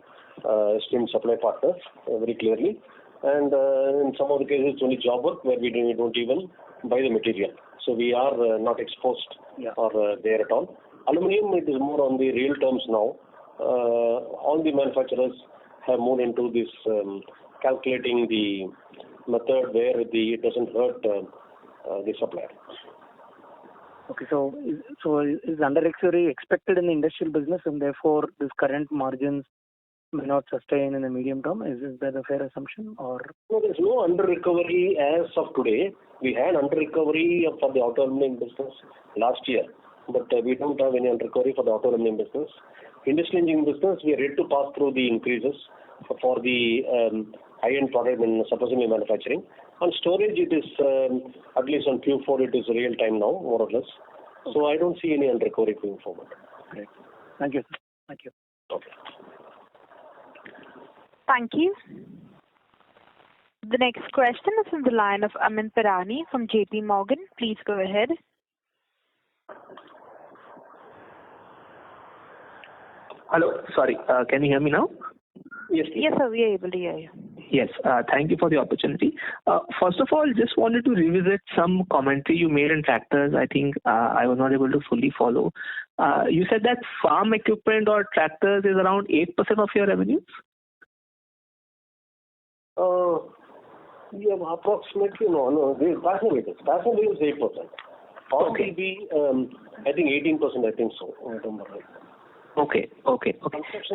esteemed supply partners, very clearly. And in some of the cases, it's only job work where we don't even buy the material. So we are not exposed or there at all. Aluminium, it is more on the real terms now. All the manufacturers have moved into this calculating the method where it doesn't hurt the supplier. Okay, so is under recovery expected in the industrial business, and therefore this current margins may not sustain in the medium term? Is that a fair assumption? Or no, there is no under recovery as of today. We had under recovery for the auto aluminum business last year, but we don't have any under recovery for the auto aluminum business. Industrial engineering business, we are ready to pass through the increases for the high-end product in supposedly manufacturing. On storage, it is at least on Q4, it is real time now, more or less. So I don't see any under recovery going forward. Great. Thank you. Thank you. Okay. Thank you. The next question is from the line of Amin Pirani from JP Morgan. Please go ahead. Hello. Sorry. Can you hear me now? Yes, sir. We are able to hear you. Yes. Thank you for the opportunity. First of all, just wanted to revisit some commentary you made in tractors. I think I was not able to fully follow. You said that farm equipment or tractors is around 8% of your revenues? Yeah, approximately, no. Passenger vehicles. Passenger vehicles 8%. Farm will be, I think 18%, I think so. I don't know. Okay.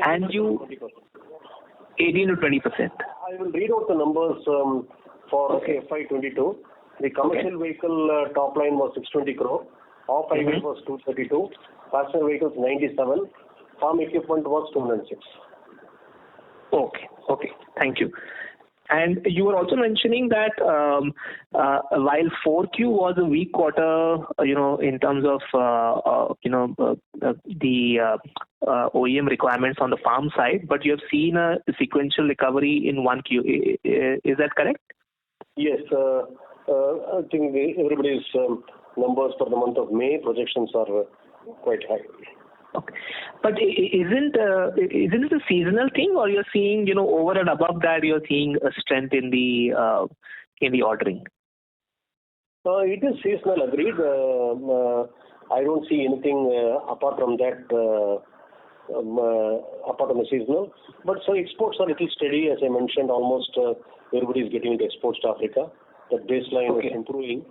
And you... 20%. 18 to 20%. I will read out the numbers for FY22. The commercial vehicle top line was 620 crore. Off-highway was 232. Passenger vehicles 97. Farm equipment was 206. Okay. Thank you. And you were also mentioning that while 4Q was a weak quarter, in terms of the OEM requirements on the farm side, but you have seen a sequential recovery in 1Q. Is that correct? Yes. I think everybody's numbers for the month of May projections are quite high. Okay. But isn't it a seasonal thing, or you're seeing, over and above that, you're seeing a strength in the ordering? It is seasonal, agreed. I don't see anything apart from that, apart from the seasonal. But so exports are a little steady, as I mentioned. Almost everybody is getting into exports to Africa. The baseline is improving.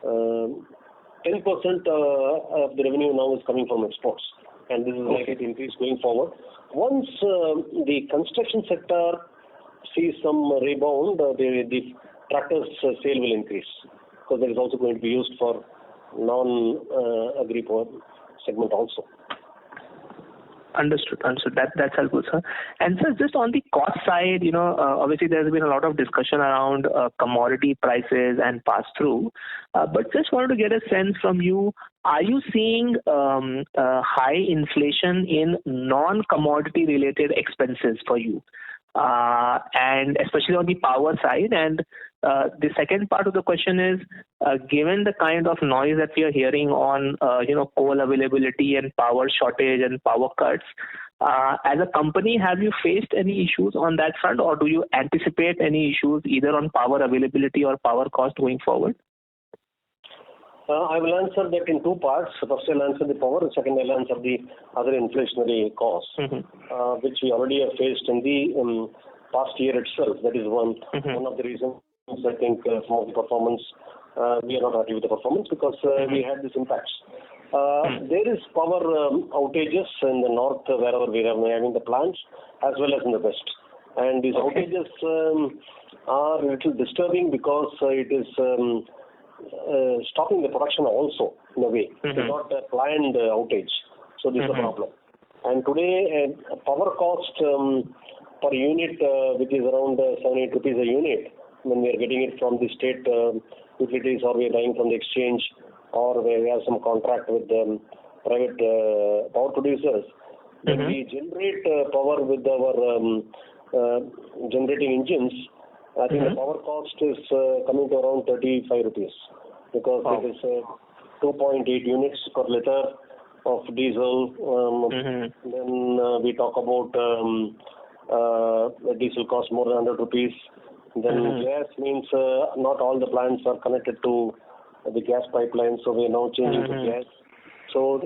10% of the revenue now is coming from exports, and this is likely to increase going forward. Once the construction sector sees some rebound, the tractors sale will increase because that is also going to be used for non-agri power segment also. Understood. That's helpful, sir. And sir, just on the cost side, obviously there's been a lot of discussion around commodity prices and pass-through. But just wanted to get a sense from you, are you seeing high inflation in non-commodity related expenses for you? And especially on the power side. And the second part of the question is, given the kind of noise that we are hearing on, coal availability and power shortage and power cuts, as a company, have you faced any issues on that front, or do you anticipate any issues either on power availability or power cost going forward? I will answer that in two parts. First, I'll answer the power. Second, I'll answer the other inflationary costs, which we already have faced in the past year itself. That is one of the reasons I think some of the performance, we are not happy with the performance because we had these impacts. There is power outages in the north wherever we are having the plants as well as in the west. And these outages are a little disturbing because it is stopping the production also in a way. It's not a planned outage. So this is a problem. And today power cost per unit which is around 7-8 rupees a unit when we are getting it from the state utilities or we are buying from the exchange or we have some contract with private power producers. When we generate power with our generating engines, I think the power cost is coming to around 35 rupees because it is 2.8 units per liter of diesel. Then we talk about the diesel cost more than 100 rupees. Then gas means not all the plants are connected to the gas pipeline, so we are now changing to gas. So,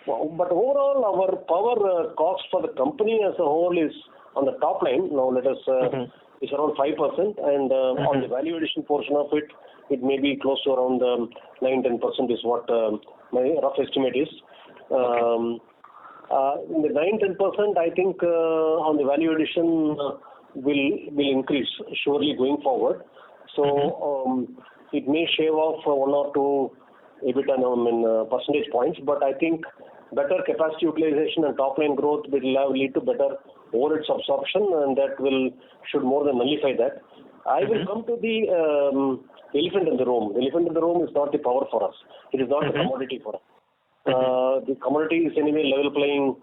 but overall, our power cost for the company as a whole is on the top line. Now let us. It's around 5%, and on the value addition portion of it, it may be close to around 9-10% is what my rough estimate is. In the 9-10%, I think on the value addition will increase surely going forward. So it may shave off 1 or 2 Ebit percentage points, but I think better capacity utilization and top line growth will lead to better overheads absorption, and that should more than nullify that. I will come to the elephant in the room. The elephant in the room is not the power for us. It is not a commodity for us. The commodity is anyway level playing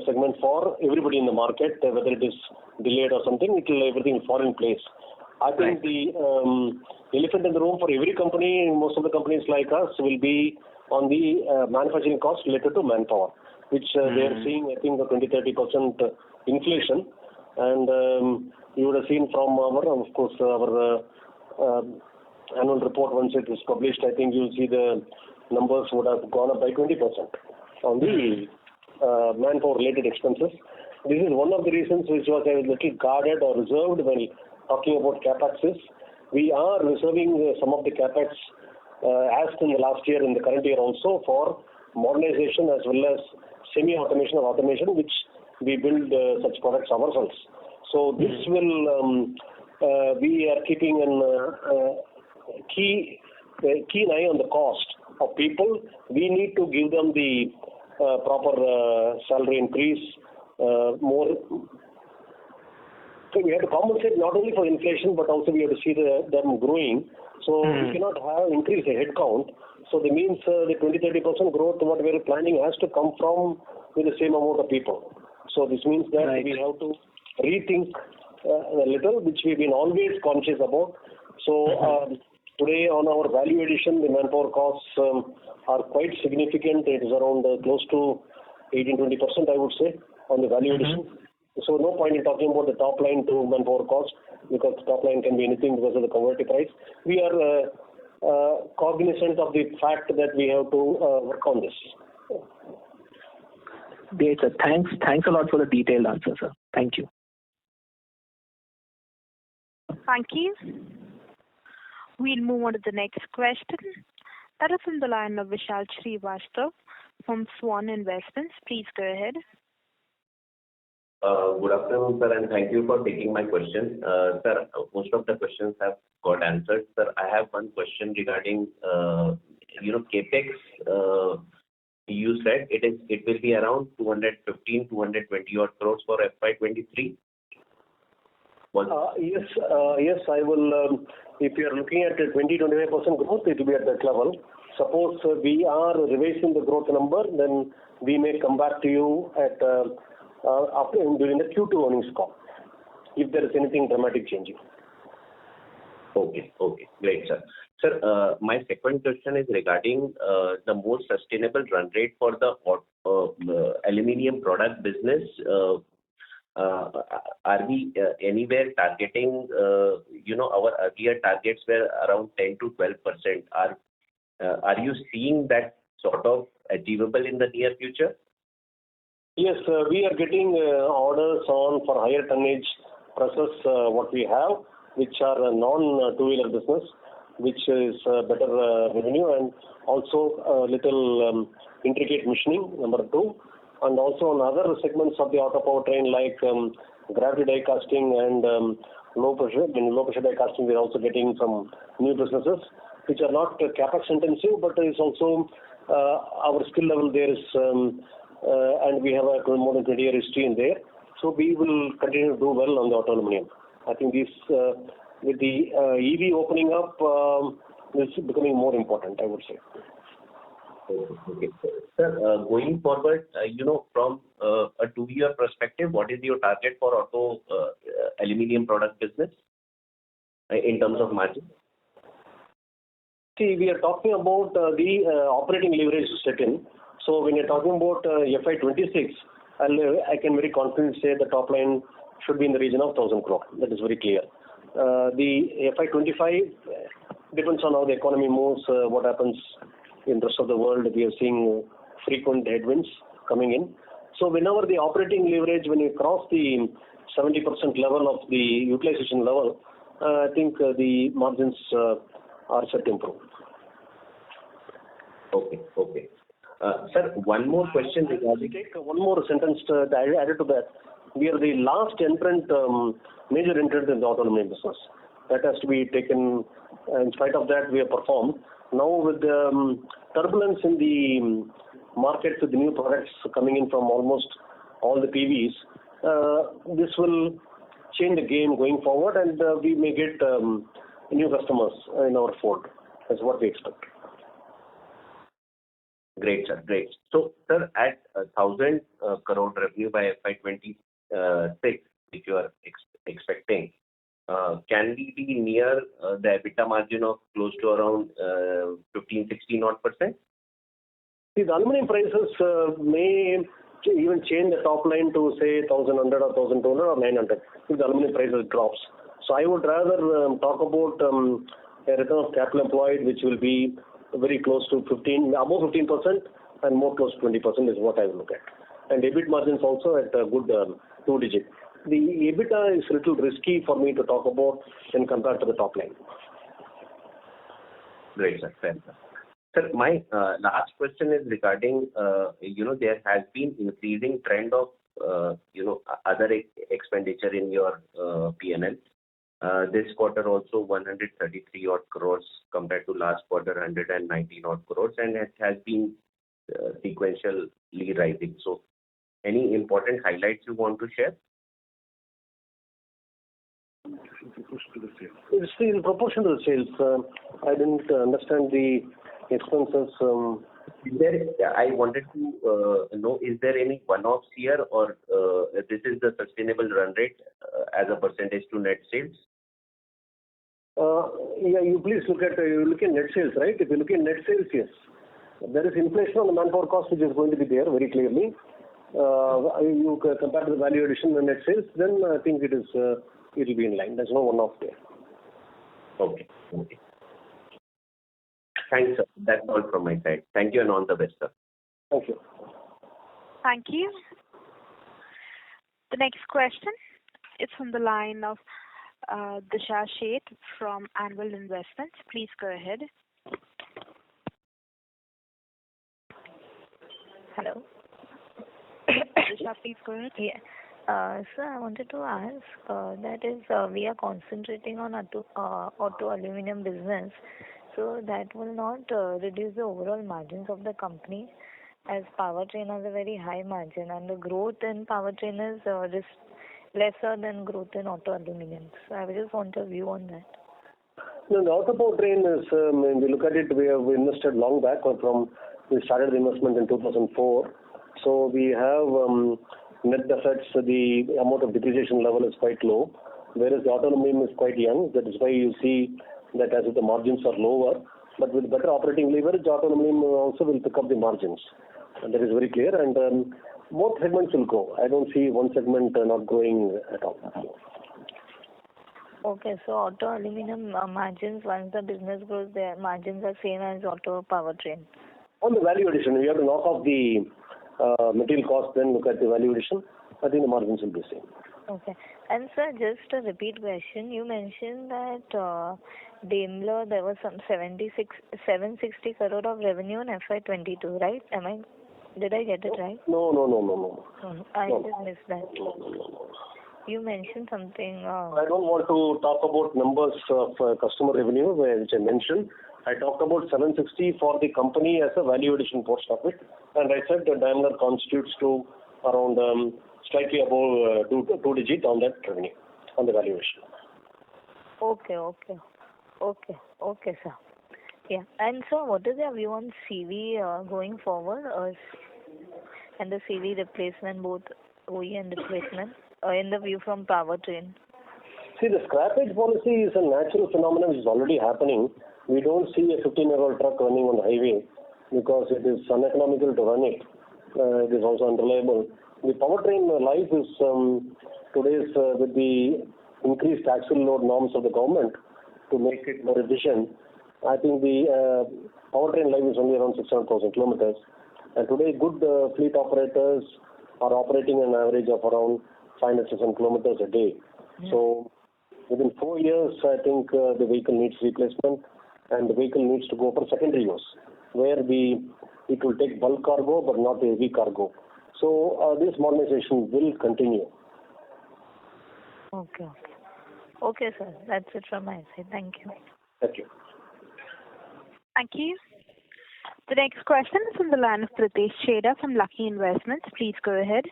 segment for everybody in the market, whether it is delayed or something, everything will fall in place. I think the elephant in the room for every company, most of the companies like us, will be on the manufacturing cost related to manpower, which they are seeing, I think, a 20-30% inflation. And you would have seen from our annual report once it is published, I think you'll see the numbers would have gone up by 20% on the manpower-related expenses. This is one of the reasons which was a little guarded or reserved when talking about capex. We are reserving some of the capex as in the last year, in the current year also, for modernization as well as semi-automation or automation, which we build such products ourselves. So this will, we are keeping a keen eye on the cost of people. We need to give them the proper salary increase, more. So we have to compensate not only for inflation, but also we have to see them growing. So we cannot increase the headcount. So that means the 20-30% growth what we are planning has to come from with the same amount of people. So this means that we have to rethink a little, which we've been always conscious about. So today on our value addition, the manpower costs are quite significant. It is around close to 18-20%, I would say, on the value addition. So no point in talking about the top line to manpower cost, because the top line can be anything because of the commodity price. We are cognizant of the fact that we have to work on this. Great, sir. Thanks a lot for the detailed answer, sir. Thank you. Thank you. We'll move on to the next question. That is from the line of Vishal Srivastava from Swan Investments. Please go ahead. Good afternoon, sir, and thank you for taking my question. Sir, most of the questions have got answered. Sir, I have one question regarding, CapEx. You said it will be around 215, 220 odd crores for FY23. Yes, I will. If you are looking at a 20-25% growth, it will be at that level. Suppose we are revising the growth number, then we may come back to you at during the Q2 earnings call, if there is anything dramatic changing. Okay, great, sir. Sir, my second question is regarding the more sustainable run rate for the aluminium product business. Are we anywhere targeting, our earlier targets were around 10 to 12%. Are you seeing that sort of achievable in the near future? Yes, we are getting orders on for higher tonnage presses, what we have, which are a non-two-wheeler business, which is better revenue, and also a little intricate machining, number two. And also on other segments of the auto powertrain like gravity die casting and low pressure die casting, we are also getting some new businesses which are not capex intensive, but is also our skill level there is, and we have a more than 20-year history in there. So we will continue to do well on the auto aluminum. I think this with the EV opening up, this is becoming more important, I would say. Okay. Sir, going forward, from a 2-year perspective, what is your target for auto aluminium product business in terms of margin? See, we are talking about the operating leverage set in. So when you're talking about FY26, I can very confidently say the top line should be in the region of 1,000 crore. That is very clear. The FY25 depends on how the economy moves, what happens in the rest of the world. We are seeing frequent headwinds coming in. So whenever the operating leverage, when you cross the 70% level of the utilization level, I think the margins are set to improve. Okay. Sir, one more question regarding... Take one more sentence added to that. We are the last major entrant in the auto aluminum business. That has to be taken. In spite of that, we have performed. Now with the turbulence in the market with the new products coming in from almost all the PVs, this will change the game going forward, and we may get new customers in our fold. That's what we expect. Great, sir. Great. So, sir, at 1,000 crore revenue by FY26, which you are expecting, can we be near the EBITDA margin of close to around 15-16%? See, the aluminum prices may even change the top line to say 1,100 or 1,200 or 900 if the aluminum prices drops. So I would rather talk about a return of capital employed, which will be very close to above 15% and more close to 20% is what I will look at. And Ebit margins also at a good 2-digit. The EBITDA is a little risky for me to talk about when compared to the top line. Great, sir. Fair enough. Sir, my last question is regarding, there has been increasing trend of, other expenditure in your P&L. This quarter also 133 odd crores compared to last quarter 119 odd crores, and it has been sequentially rising. So any important highlights you want to share? It's in proportion to the sales. I didn't understand the expenses. I wanted to know, is there any one-offs here, or this is the sustainable run rate as a percentage to net sales? You please look at net sales, right? If you look at net sales, yes. There is inflation on the manpower cost, which is going to be there very clearly. You compare to the value addition and net sales, then I think it will be in line. There's no one-off there. Okay. Thanks, sir. That's all from my side. Thank you and all the best, sir. Thank you. Thank you. The next question is from the line of Disha Sheth from Anvil Investments. Please go ahead. Hello. Disha, please go ahead. Yeah. Sir, I wanted to ask, that is, we are concentrating on auto aluminum business, so that will not reduce the overall margins of the company, as powertrain has a very high margin, and the growth in powertrain is just lesser than growth in auto aluminum. So I just want a view on that. No, the auto powertrain is, when we look at it, we have invested long back we started the investment in 2004. So we have net assets, the amount of depreciation level is quite low, whereas the auto aluminum is quite young. That is why you see that as if the margins are lower, but with better operating leverage, the auto aluminum also will pick up the margins. And that is very clear, and both segments will grow. I don't see one segment not growing at all. Okay, so auto aluminum margins, once the business grows, their margins are same as auto powertrain. On the value addition, we have to knock off the material cost, then look at the value addition. I think the margins will be the same. Okay. And sir, just a repeat question. You mentioned that Daimler, there was some 760 crore of revenue in FY22, right? Did I get it right? No. I just missed that. No. You mentioned something. I don't want to talk about numbers of customer revenue, which I mentioned. I talked about 760 for the company as a value addition portion of it, and I said that Daimler constitutes to around slightly above two digit on that revenue, on the valuation. Okay, sir. Yeah. And so what is your view on CV going forward, and the CV replacement, both OE and replacement, in the view from powertrain? See, the scrappage policy is a natural phenomenon which is already happening. We don't see a 15-year-old truck running on the highway because it is uneconomical to run it. It is also unreliable. The powertrain life is today's with the increased axle load norms of the government to make it more efficient. I think the powertrain life is only around 600,000 kilometers. And today, good fleet operators are operating an average of around 500,000 kilometers a day. Yeah. So within 4 years, I think the vehicle needs replacement, and the vehicle needs to go for secondary use, where it will take bulk cargo but not heavy cargo. So this modernization will continue. Okay, sir. That's it from my side. Thank you. Thank you. Thank you. The next question is from the line of Pritesh Chheda from Lucky Investments. Please go ahead.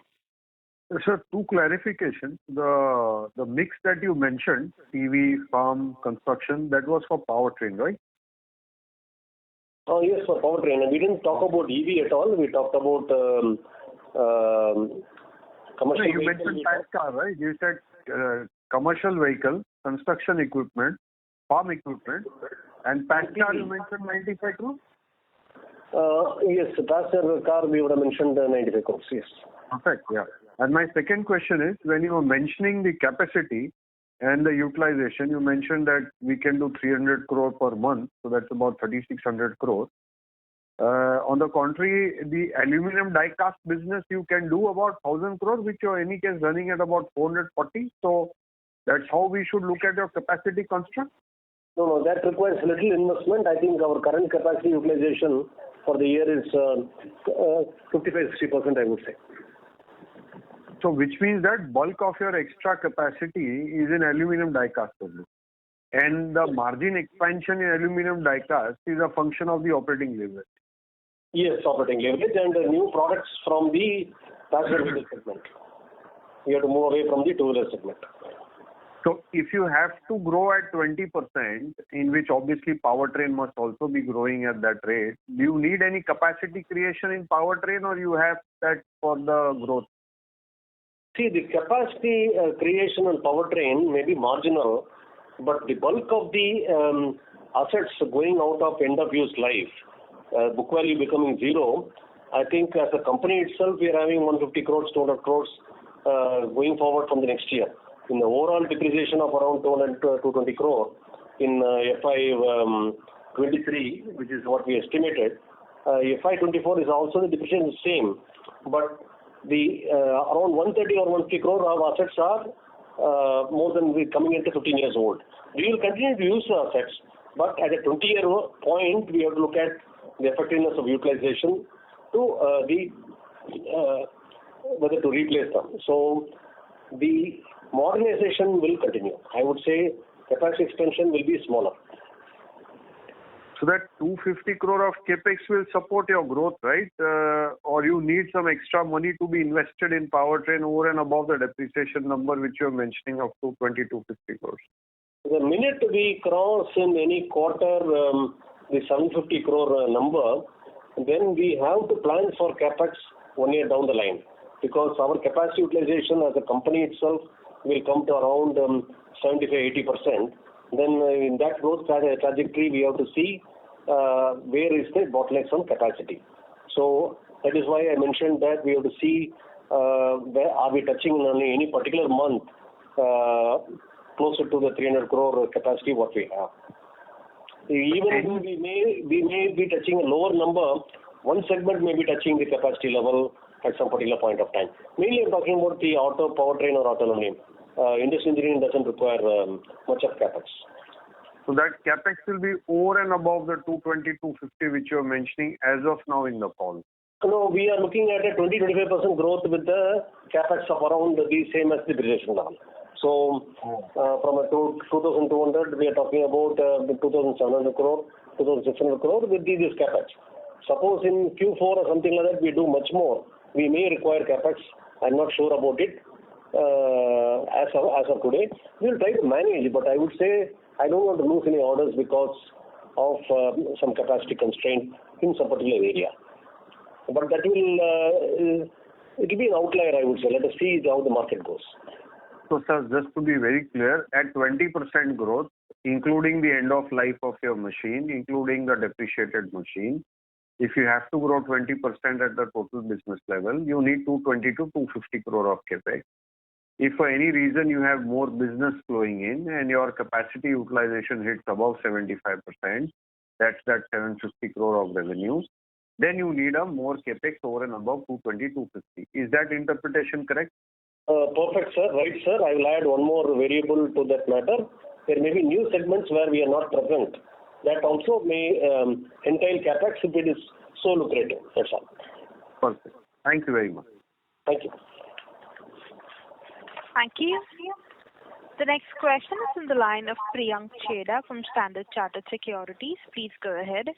Sir, two clarifications. The mix that you mentioned, TV, farm, construction, that was for powertrain, right? Oh yes, for powertrain. And we didn't talk about EV at all. We talked about commercial. You mentioned pack car, right? You said commercial vehicle, construction equipment, farm equipment, and pack car. You mentioned 95 crores. Yes, passenger car we would have mentioned 95 crores. Yes. Perfect. Yeah. And my second question is, when you were mentioning the capacity and the utilization, you mentioned that we can do 300 crore per month, so that's about 3,600 crore. On the contrary, the aluminum die cast business, you can do about 1,000 crore, which you're in any case running at about 440. So that's how we should look at your capacity construct? No, that requires little investment. I think our current capacity utilization for the year is 55-60%, I would say. So which means that bulk of your extra capacity is in aluminum die cast business. And the margin expansion in aluminum die cast is a function of the operating leverage. Yes, operating leverage and the new products from the passenger vehicle segment. We have to move away from the two-wheeler segment. So if you have to grow at 20%, in which obviously powertrain must also be growing at that rate, do you need any capacity creation in powertrain, or you have that for the growth? See, the capacity creation on powertrain may be marginal, but the bulk of the assets going out of end-of-use life, book value becoming zero, I think as a company itself, we are having 150 crores, 200 crores going forward from the next year. In the overall depreciation of around 200 to 220 crore in FY23, which is what we estimated, FY24 is also the depreciation is same, but the around 130 or 150 crore of assets are more than coming into 15 years old. We will continue to use the assets, but at a 20-year point, we have to look at the effectiveness of utilization to whether to replace them. So the modernization will continue. I would say capacity expansion will be smaller. So that 250 crore of capex will support your growth, right? Or you need some extra money to be invested in powertrain over and above the depreciation number which you're mentioning of 250 crores. The minute we cross in any quarter the 750 crore number, then we have to plan for capex 1 year down the line, because our capacity utilization as a company itself will come to around 75-80%. Then in that growth trajectory, we have to see where is the bottlenecks on capacity. So that is why I mentioned that we have to see where are we touching on any particular month closer to the 300 crore capacity what we have. Even though we may be touching a lower number, one segment may be touching the capacity level at some particular point of time. Mainly I'm talking about the auto, powertrain or autonomy. Industrial engineering doesn't require much of capex. So that capex will be over and above the 220, 250 which you are mentioning as of now in the call. No, we are looking at a 20-25% growth with the capex of around the same as the depreciation level. So from a 2,200, we are talking about 2,700 crore, 2,600 crore with this capex. Suppose in Q4 or something like that we do much more, we may require capex. I'm not sure about it as of today. We will try to manage, but I would say I don't want to lose any orders because of some capacity constraint in some particular area. But that will it will be an outlier, I would say. Let us see how the market goes. So, sir, just to be very clear, at 20% growth, including the end of life of your machine, including the depreciated machine, if you have to grow 20% at the total business level, you need 220 to 250 crore of capex. If for any reason you have more business flowing in and your capacity utilization hits above 75%, that's that 750 crore of revenues, then you need a more capex over and above 220, 250. Is that interpretation correct? Perfect, sir. Right, sir. I will add one more variable to that matter. There may be new segments where we are not present. That also may entail capex if it is so lucrative. That's all. Perfect. Thank you very much. Thank you. Thank you. The next question is on the line of Priyank Chheda from Standard Chartered Securities. Please go ahead.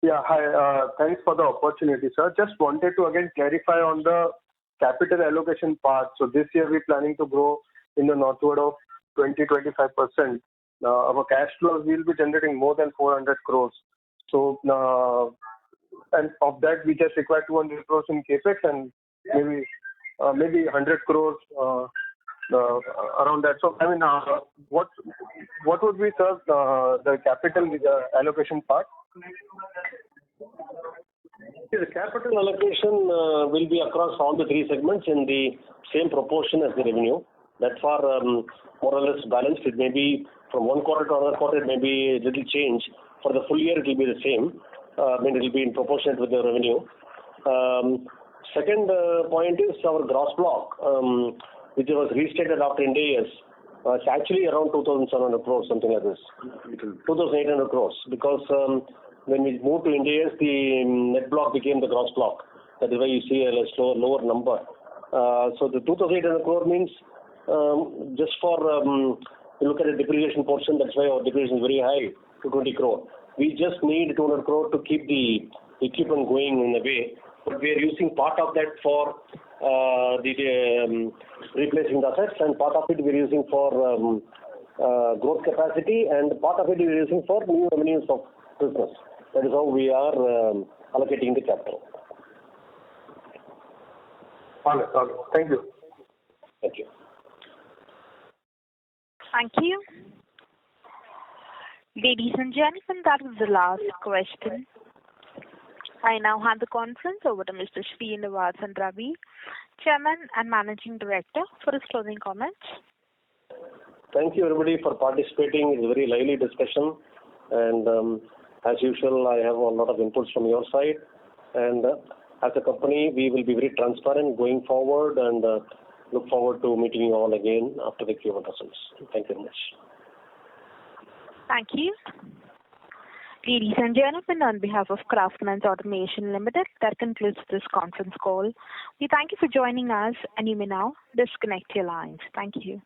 Yeah, hi. Thanks for the opportunity, sir. Just wanted to again clarify on the capital allocation part. So this year we're planning to grow in the northward of 20-25%. Our cash flows will be generating more than 400 crores. So, and of that we just require 200 crores in capex and maybe 100 crores around that. So, I mean, what would be, sir, the capital allocation part? The capital allocation will be across all the three segments in the same proportion as the revenue. That far more or less balanced. It may be from one quarter to another quarter, it may be a little change. For the full year, it will be the same. I mean, it will be in proportion with the revenue. Second point is our gross block, which was restated after Ind AS. It's actually around 2,700 crores, something like this. 2,800 crores, because when we moved to Ind AS, the net block became the gross block. That is why you see a lower number. So the 2,800 crore means just for you look at the depreciation portion. That's why our depreciation is very high, 220 crore. We just need 200 crore to keep the equipment going in a way. But we are using part of that for replacing the assets, and part of it we are using for growth capacity, and part of it we are using for new revenues of business. That is how we are allocating the capital. Okay. Thank you. Thank you. Thank you. Ladies and gentlemen, that was the last question. I now hand the conference over to Mr. Srinivasan Ravi, Chairman and Managing Director, for his closing comments. Thank you, everybody, for participating. It's a very lively discussion, and as usual, I have a lot of inputs from your side. And as a company, we will be very transparent going forward, and look forward to meeting you all again after the Q1 results. Thank you very much. Thank you. Ladies and gentlemen, on behalf of Craftsman Automation Limited, that concludes this conference call. We thank you for joining us, and you may now disconnect your lines. Thank you.